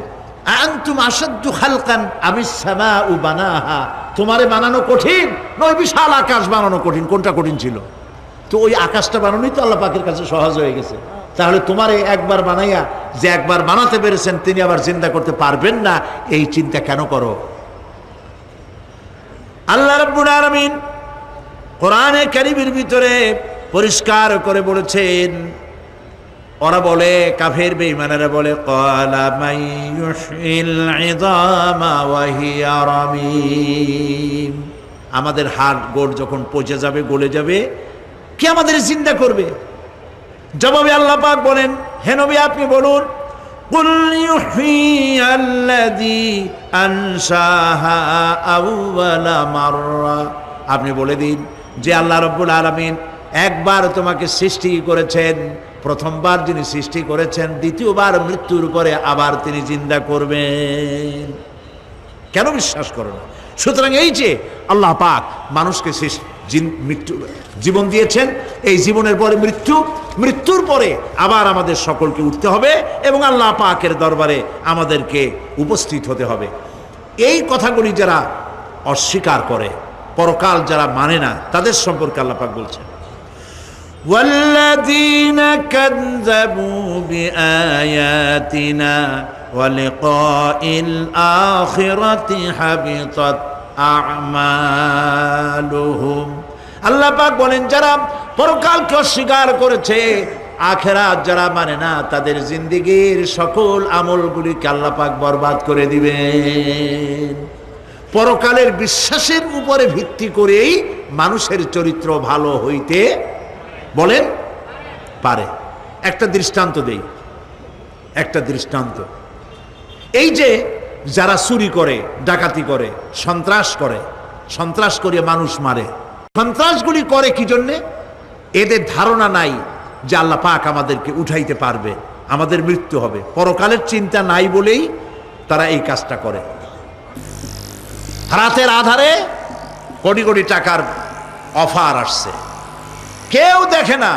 আনতুম আশাদ্দু খালকান আমিস সামাউ বানাহা। তোমারে বানানো কঠিন না ওই বিশাল আকাশ বানানো কঠিন? কোনটা কঠিন ছিল? তো ওই আকাশটা বানানোই তো আল্লাহ পাকের কাছে সহজ হয়ে গেছে। তাহলে তোমারে একবার বানাইয়া যে একবার বানাতে পেরেছেন তিনি আবার জিন্দা করতে পারবেন না, এই চিন্তা কেন করো? আল্লাহ রাব্বুল আলামিন কোরআনে কারীমের ভিতরে পরিষ্কার করে বলেছেন, ওরা বলে, কাফের বেঈমানেরা বলে, ক্বালা মান ইউহয়িল ইযামা ওয়া হিয়া রামীম। আমাদের হাড় গোড় যখন পচে যাবে, গলে যাবে, কে আমাদের জিন্দা করবে? জবাবে আল্লাহ পাক বলেন, হে নবী আপনি বলুন, কুল ইউহয়িয়াল্লাযী আনশাহা আউওয়ালা মাররা। আপনি বলে দিন যে আল্লাহ রাব্বুল আলামিন একবার তোমাকে সৃষ্টি করেছেন, প্রথমবার যিনি সৃষ্টি করেছেন, দ্বিতীয়বার মৃত্যুর পরে আবার তিনি জিন্দা করবেন। কেন বিশ্বাস করো না? সুতরাং এই যে আল্লাহ পাক মানুষকে জীবন দিয়েছেন, এই জীবনের পরে মৃত্যু, মৃত্যুর পরে আবার আমাদের সকলকে উঠতে হবে এবং আল্লাহ পাকের দরবারে আমাদেরকে উপস্থিত হতে হবে। এই কথাগুলি যারা অস্বীকার করে, পরকাল যারা মানে না, তাদের সম্পর্কে আল্লাহ পাক বলছেন, والذين كذبوا بآياتنا ولقاء الآخرة حبطت أعمالهم। আল্লাহ পাক বলেন, যারা পরকালকে অস্বীকার করেছে, আখিরাত যারা মানে না, তাদের জিন্দেগীর সকল আমলগুলিকে আল্লাহ পাক বরবাদ করে দিবেন। পরকালের বিশ্বাসের উপরে ভিত্তি করেই মানুষের চরিত্র ভালো হইতে বলেন পারে। একটা দৃষ্টান্ত দেই, একটা দৃষ্টান্ত। এই যে যারা চুরি করে, ডাকাতি করে, সন্ত্রাস করে মানুষ মারে, সন্ত্রাসগুলি করে কি জন্যে? এদের ধারণা নাই যে আল্লাহ পাক আমাদেরকে উঠাইতে পারবে, আমাদের মৃত্যু হবে, পরকালের চিন্তা নাই বলেই তারা এই কাজটা করে। রাতের আধারে কোটি কোটি টাকার অফার আসছে, কেউ দেখে না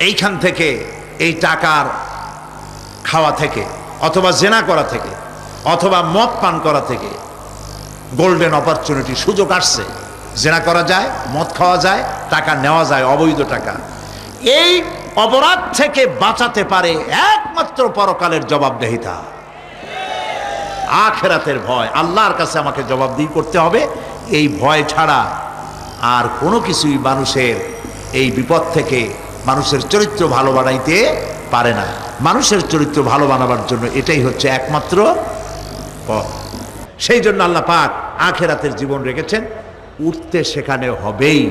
এইখান থেকে, এই টাকার খাওয়া থেকে, অথবা জেনা করা থেকে, অথবা মদ পান করা থেকে গোল্ডেন অপরচুনিটি, সুযোগ আসছে, জেনা করা যায়, মদ খাওয়া যায়, টাকা নেওয়া যায়, অবৈধ টাকা। এই অপরাধ থেকে বাঁচাতে পারে একমাত্র পরকালের জবাবদিহিতা, আখিরাতের ভয়। আল্লাহর কাছে আমাকে জবাবদিহি করতে হবে, এই ভয় ছাড়া আর কোনো কিছুই মানুষের এই বিপদ থেকে মানুষের চরিত্র ভালো বানাইতে পারে না। মানুষের চরিত্র ভালো বানাবার জন্য এটাই হচ্ছে একমাত্র পথ। সেই জন্য আল্লাহ পাক আখিরাতের জীবন রেখেছেন, উঠতে সেখানে হবেই।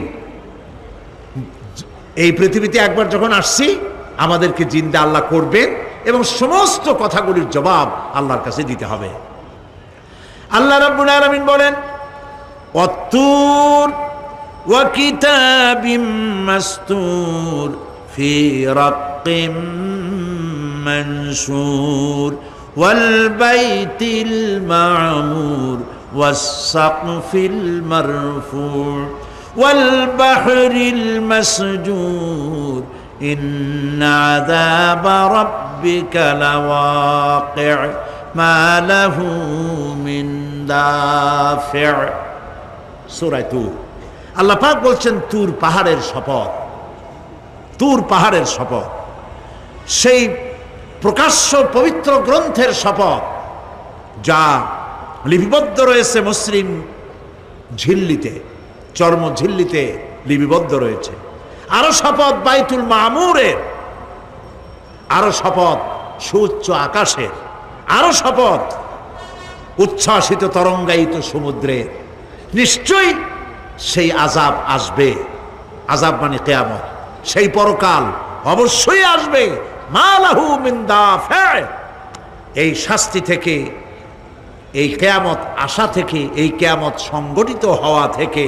এই পৃথিবীতে একবার যখন আসছি, আমাদেরকে জিন্দা আল্লাহ করবেন এবং সমস্ত কথাগুলির জবাব আল্লাহর কাছে দিতে হবে। আল্লাহ রাব্বুল আলামিন বলেন, ওয়াত্তুর ওয়া কিতাবিম মাসতুর ফি রাক্কিম মানশুর ওয়াল বাইতিল মা'মুর ওয়াস সাকফিল মারফু' والبحر المسجور إن عذاب ربك لواقع ما له من دافع। সূরা তুর। আল্লাহ পাক বলছেন তুর পাহাড়ের শপথ, তুর পাহাড়ের শপথ, সেই প্রকাশ্য পবিত্র গ্রন্থের শপথ যা লিপিবদ্ধ রয়েছে মসৃণ ঝিল্লিতে, চর্ম ঝিল্লিতে লিপিবদ্ধ রয়েছে। আরো শপথ বাইতুল মামুরের, আরো শপথ সুউচ্চ আকাশের, আরো শপথ উচ্ছ্বাসিত তরঙ্গায়িত সমুদ্রের। নিশ্চয়ই সেই আযাব আসবে, আযাব মানে কিয়ামত, সেই পরকাল অবশ্যই আসবে। মা লাহু মিন দাফি', এই শাস্তি থেকে, এই কিয়ামত আসা থেকে, এই কিয়ামত সংগঠিত হওয়া থেকে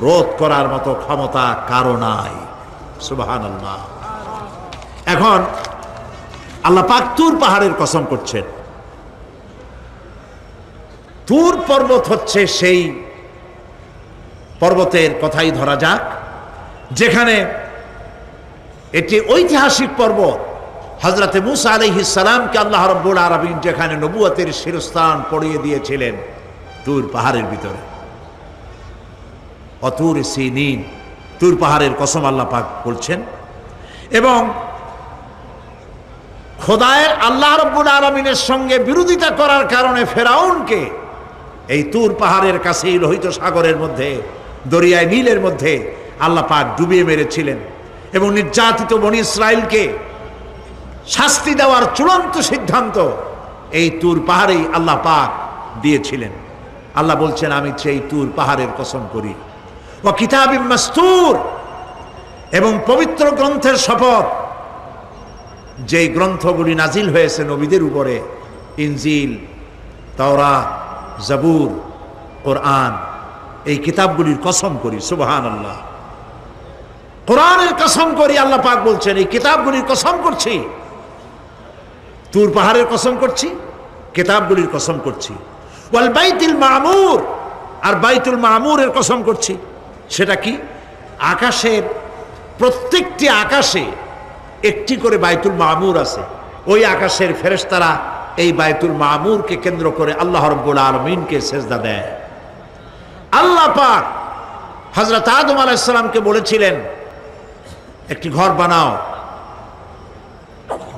রোধ করার মতো ক্ষমতা কারো নাই। সুবহানাল্লাহ। এখন আল্লাহ পাক তুর পাহাড়ের কসম করছেন। তুর পর্বত হচ্ছে সেই পর্বতের কথাই ধরা যাক, যেখানে এটি ঐতিহাসিক পর্বত। হযরতে মূসা আলাইহিস সালামকে আল্লাহ রাব্বুল আলামিন যেখানে নবুয়তের শিরস্থান পড়িয়ে দিয়েছিলেন, তুর পাহাড়ের ভিতরে। অতুর সিনিন, তুর পাহাড়ের কসম আল্লাহ পাক বলছেন। এবং খোদায়ের আল্লাহ রাব্বুল আলামিনের সঙ্গে বিরোধিতা করার কারণে ফেরাউনকে এই তুর পাহাড়ের কাছেই লোহিত সাগরের মধ্যে, দরিয়ায় নীলের মধ্যে আল্লাহ পাক ডুবিয়ে মেরেছিলেন এবং নির্যাতিত বনি ইসরাইলকে শাস্তি দেওয়ার চূড়ান্ত সিদ্ধান্ত এই তুর পাহাড়েই আল্লাহ পাক দিয়েছিলেন। আল্লাহ বলছেন, আমি সেই তুর পাহাড়ের কসম করি। ওয়া কিতাবিম মাসতুর, এবং পবিত্র গ্রন্থের শপথ, যেই গ্রন্থগুলি নাজিল হয়েছে নবীদের উপরে, ইনজিল, তাওরাত, জাবুর, কোরআন, এই কিতাবগুলির কসম করি। সুবহানাল্লাহ। কোরআনের কসম করি, আল্লাহ পাক বলছেন এই কিতাবগুলির কসম করছি। তুর পাহাড়ের কসম করছি, কিতাবগুলির কসম করছি। ওয়াল বাইতুল মামুর, আর বাইতুল মামুরের কসম করছি। সেটা কি? আকাশের প্রত্যেকটি আকাশে একটি করে বাইতুল মামুর আছে। ওই আকাশের ফেরেশতারা এই বাইতুল মামুরকে কেন্দ্র করে আল্লাহ রাব্বুল আলামিনকে সেজদা দেয়। আল্লাহ পাক হযরত আদম আলাইহিস সালামকে বলেছিলেন, একটি ঘর বানাও,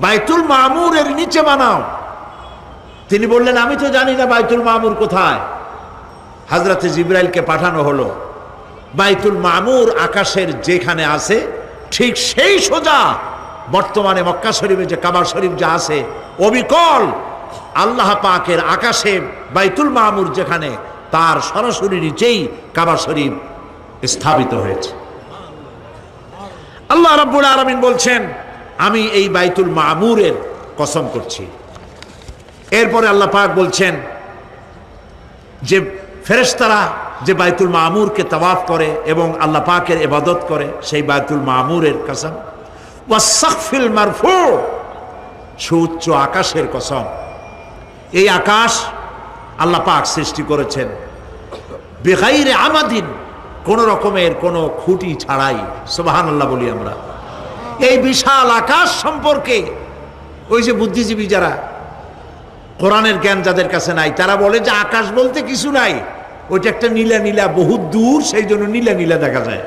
বাইতুল মামুরের নিচে বানাও। তিনি বললেন, আমি তো জানি না বাইতুল মামুর কোথায়। হযরতে জিবরাইলকে পাঠানো হলো, বাইতুল মামুর আকাশের যেখানে আছে ঠিক সেই সোজা বর্তমানে মক্কা শরীফে যে কাবা শরীফ যা আছে, অবিকল আল্লাহ পাকের আকাশে বাইতুল মামুর যেখানে, তার সরাসরি নিচেই কাবা শরীফ স্থাপিত হয়েছে। আল্লাহ রাব্বুল আলামিন বলছেন, আমি এই বাইতুল মামুরের কসম করছি। এরপরে আল্লাহ পাক বলছেন যে ফেরেশতারা যে বাইতুল মামুরকে তাওয়াফ করে এবং আল্লাহ পাকের ইবাদত করে, সেই বাইতুল মামুরের কসম, ওয়াস-সাকফিল মারফু, সুউচ্চ আকাশের কসম। এই আকাশ আল্লাহ পাক সৃষ্টি করেছেন বিগাইরে আমাদিন, কোন রকমের কোন খুঁটি ছাড়াই। সুবহানাল্লাহ বলি আমরা। এই বিশাল আকাশ সম্পর্কে ওই যে বুদ্ধিজীবী যারা, কোরআনের জ্ঞান যাদের কাছে নাই, তারা বলে যে আকাশ বলতে কিছু নাই, ওইটা একটা নীলা নীলা বহুত দূর, সেই জন্য নীলা নীলা দেখা যায়।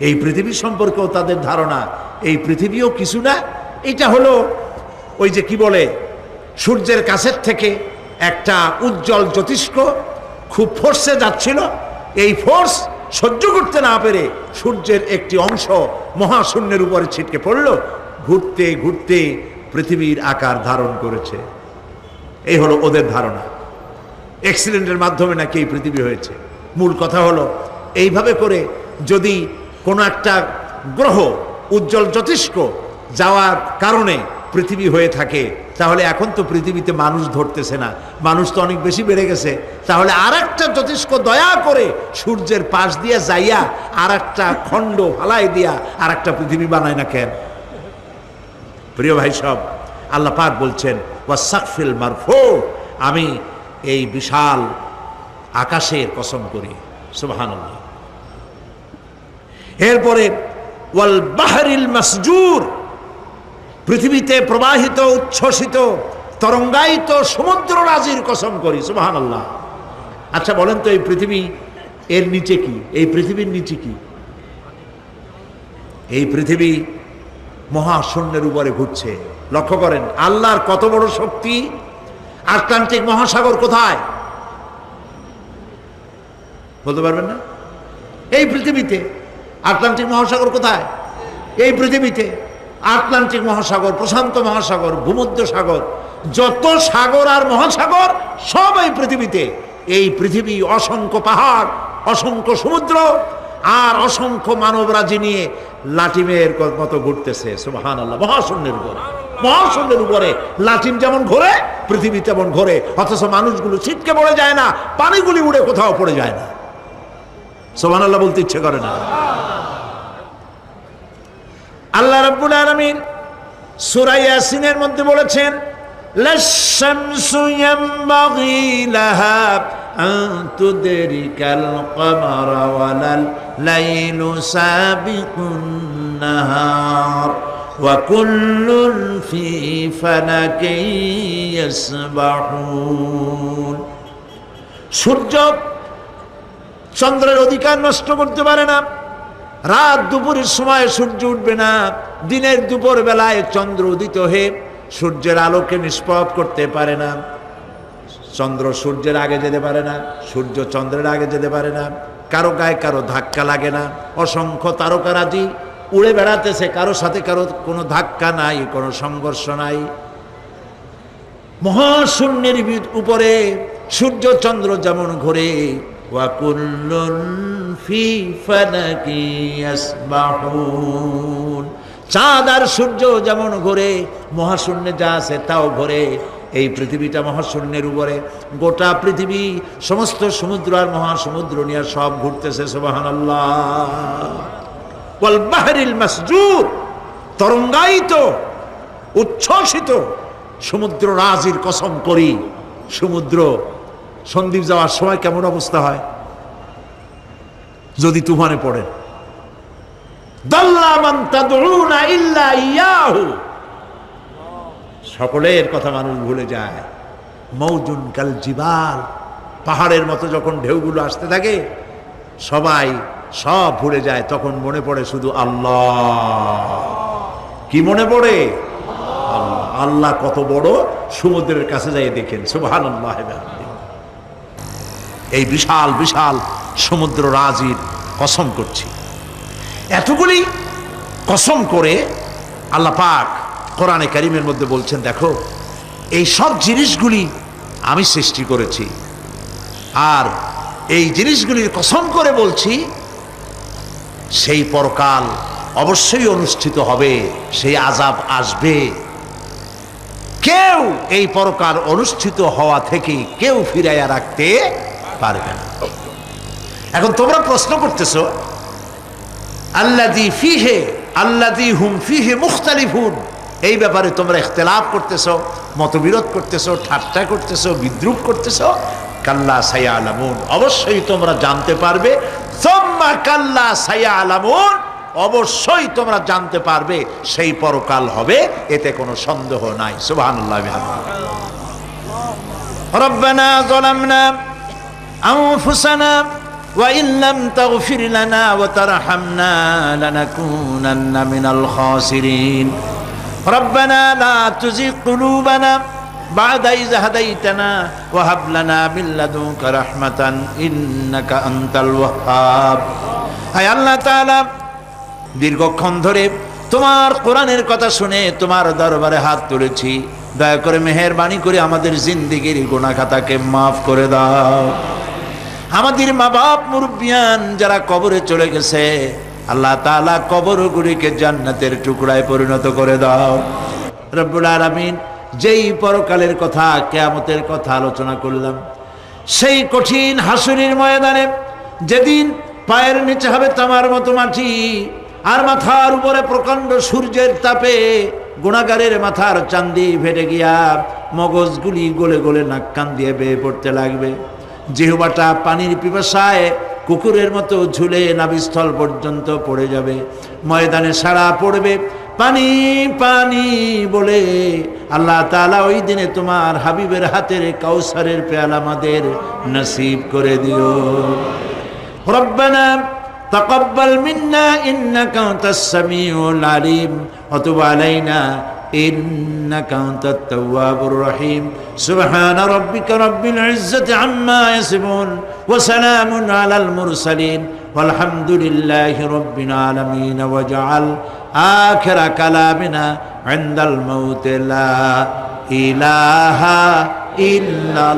এই পৃথিবী সম্পর্কেও তাদের ধারণা এই পৃথিবীও কিছু না, এটা হলো ওই যে কি বলে, সূর্যের কাছের থেকে একটা উজ্জ্বল জ্যোতিষ্ক খুব ফোর্সে যাচ্ছিল, এই ফোর্স সহ্য করতে না পেরে সূর্যের একটি অংশ মহাশূন্যের উপরে ছিটকে পড়ল, ঘুরতে ঘুরতে পৃথিবীর আকার ধারণ করেছে। এই হলো ওদের ধারণা। অ্যাক্সিডেন্টের মাধ্যমে নাকি এই পৃথিবী হয়েছে। মূল কথা হলো এইভাবে করে যদি কোনো একটা গ্রহ উজ্জ্বল জ্যোতিষ্ক যাওয়ার কারণে পৃথিবী হয়ে থাকে, তাহলে এখন তো পৃথিবীতে মানুষ ধরতেছে না, মানুষ তো অনেক বেশি বেড়ে গেছে, তাহলে আর একটা জ্যোতিষ্ক দয়া করে সূর্যের পাশ দিয়ে যাইয়া আর একটা খণ্ড ফালাই দিয়া আর একটা পৃথিবী বানায় না কেন? প্রিয় ভাই সব, আল্লাহ পাক বলছেন ওয়াস-সাকফিল মারফু, আমি এই বিশাল আকাশের কসম করি। সুবহানাল্লাহ। এরপরে ওয়াল বাহরিল মাসজুর, পৃথিবীতে প্রবাহিত উচ্ছ্বসিত তরঙ্গায়িত সমুদ্র রাজির কসম করি। সুবহানাল্লাহ। আচ্ছা বলেন তো, এই পৃথিবী এর নিচে কি? এই পৃথিবীর নিচে কি? এই পৃথিবী মহাশূন্যের উপরে ঘুরছে। লক্ষ্য করেন আল্লাহর কত বড় শক্তি। আটলান্টিক মহাসাগর কোথায় বলতে পারবেন না? এই পৃথিবীতে। আটলান্টিক মহাসাগর কোথায়? এই পৃথিবীতে। আটলান্টিক মহাসাগর, প্রশান্ত মহাসাগর, ভূমধ্য সাগর, যত সাগর আর মহাসাগর সব এই পৃথিবীতে। এই পৃথিবী অসংখ্য পাহাড়, অসংখ্য সমুদ্র আর অসংখ্য মানবরাজি নিয়ে লাটিমের মতো ঘুরতেছে। সুবহানাল্লাহ। মহাশূন্যের উপরে, মহাশূন্যের উপরে লাটিম যেমন ঘোরে, পৃথিবী তেমন ঘোরে, অথচ মানুষগুলো ছিটকে পড়ে যায় না, পানিগুলি উড়ে কোথাও পড়ে যায় না। সুবহানাল্লাহ বলতে ইচ্ছে করে না। আল্লাহ রাব্বুল আলামিন সূরা ইয়াসিনের মধ্যে বলেছেন লাশ-শামসু ইয়ানবাগি লাহা আন তুদরিকাল কমারা ওয়ালাল লাইলু সাবিকুন নাহার ওয়া কুল্লুন ফি ফালাকিন ইয়াসবাহুন। সূর্য চন্দ্রের অধিকার নষ্ট করতে পারে না। রাত দুপুরের সময় সূর্য উঠবে না, দিনের দুপুর বেলায় চন্দ্র উদিত হয়ে সূর্যের আলোকে নিষ্প্রভ করতে পারে না। চন্দ্র সূর্যের আগে যেতে পারে না, সূর্য চন্দ্রের আগে যেতে পারে না, কারো গায়ে কারো ধাক্কা লাগে না। অসংখ্য তারকারাজি উড়ে বেড়াতেছে, কারো সাথে কারো কোনো ধাক্কা নাই, কোনো সংঘর্ষ নাই। মহাশূন্যের উপরে সূর্য চন্দ্র যেমন ঘোরে, ওয়া কুল্লুন ফি ফালাকি ইয়াসবাহুন, চাঁদ আর সূর্য যেমন ঘোরে, মহাশূন্যে যা আছে তাও ঘোরে। এই পৃথিবীটা মহাশূন্যের উপরে, গোটা পৃথিবী সমস্ত সমুদ্র আর মহাসমুদ্র নিয়ে সব ঘুরতেছে। সুবহানাল্লাহ। ওয়াল বাহরিল মাসজুর, তরঙ্গায়িত উচ্ছ্বসিত সমুদ্র রাজির কসম করি। সমুদ্র সন্দ্বীপ যাওয়ার সময় কেমন অবস্থা হয় যদি তুফানে পড়ে? দাল্লা মান তাদউনা ইল্লা ইয়াহু, সকলের কথা মানুষ ভুলে যায়। মৌজুন কাল জিবাল, পাহাড়ের মতো যখন ঢেউগুলো আসতে থাকে সবাই সব ভুলে যায়, তখন মনে পড়ে শুধু আল্লাহ। কি মনে পড়ে? আল্লাহ। আল্লাহ কত বড়, সমুদ্রের কাছে যাই দেখেন। সুবহানাল্লাহ। এই বিশাল বিশাল সমুদ্র রাজির কসম করছি। এতগুলি কসম করে আল্লাহ পাক কোরআনে কারিমের মধ্যে বলছেন, দেখো এই সব জিনিসগুলি আমি সৃষ্টি করেছি, আর এই জিনিসগুলির কসম করে বলছি সেই পরকাল অবশ্যই অনুষ্ঠিত হবে, সেই আযাব আসবে। কেউ এই পরকাল অনুষ্ঠিত হওয়া থেকে কেউ ফিরাইয়া রাখতে পারবে না। এখন তোমরা প্রশ্ন করতেছো আল্লাযী ফীহি আল্লাযী হুম ফীহি মুখতালিফুন, এই ব্যাপারে তোমরা ইখতিলাফ করতেছো, মতবিরোধ করতেছো, ঠাট্টা করতেছো, বিদ্রূপ করতেছো। কাল্লা সায়ালামুন, অবশ্যই তোমরা জানতে পারবে। সুম্মা কাল্লা সায়ালামুন, অবশ্যই তোমরা জানতে পারবে সেই পরকাল হবে, এতে কোনো সন্দেহ নাই। সুবহানাল্লাহ বিহামদিহি। রব্বানা যালামনা আনফুসানা ওয়া ইন লাম তাগফির লানা ওয়া তারহামনা লানাকুনান্না মিনাল খাসিরিন। রব্বানা লা তুযিগ কুলুবানা বা'দা ইয হাদাইতানা ওয়া হাব লানা মিন লাদুনকা রাহমাতান ইন্নাকা আনতাল ওয়াহ্হাব। হায় আল্লাহ তাআলা, দীর্ঘক্ষণ ধরে তোমার কোরআনের কথা শুনে তোমার দরবারে হাত তুলেছি, দয়া করে মেহেরবানি করে আমাদের জিন্দেগির গুনাহ খাতাকে মাফ করে দাও। আমাদের মা বাপ মুরব্বিয়ান যারা কবরে চলে গেছে, আল্লাহ তাআলা কবরগুলিকে জান্নাতের টুকরায় পরিণত করে দাও। রব্বুল আলামিন, যেই পরকালের কথা, কিয়ামতের কথা আলোচনা করলাম, সেই কঠিন হাসরের ময়দানে যেদিন পায়ের নিচে হবে তামার মতো মাটি, আর মাথার উপরে প্রকাণ্ড সূর্যের তাপে গুনাহগারের মাথার চান্দি ফেটে গিয়া মগজগুলি গলে গলে নাক কান দিয়ে বেয়ে পড়তে লাগবে। জিহ্বাটা পানির পিপাসায় কুকুরের মতো ঝুলে নাভিস্থল পর্যন্ত পড়ে যাবে। ময়দানে সাড়া পড়বে পানি পানি বলে। আল্লাহ তাআলা ওই দিনে তোমার হাবিবের হাতের কাউসারের পেয়ালা আমাদের নসিব করে দিও। রব্বানা তাকাব্বাল মিন্না ইন্নাকা আনতাস সামিউল আলিম ওয়া তুব আলাইনা ইন্নাকা আনতাত তাওয়াবুর রহিম। সুবহানা রাব্বিকা রাব্বিল ইজ্জাতি আম্মা ইয়াসিফুন ওয়া সালামুন আলাল মুরসালিন ওয়ালহামদুলিল্লাহি রাব্বিল আলামিন। ওয়াজআল আখিরা কালামিনা ইনদাল মাউতি লা ইলাহা ইল্লা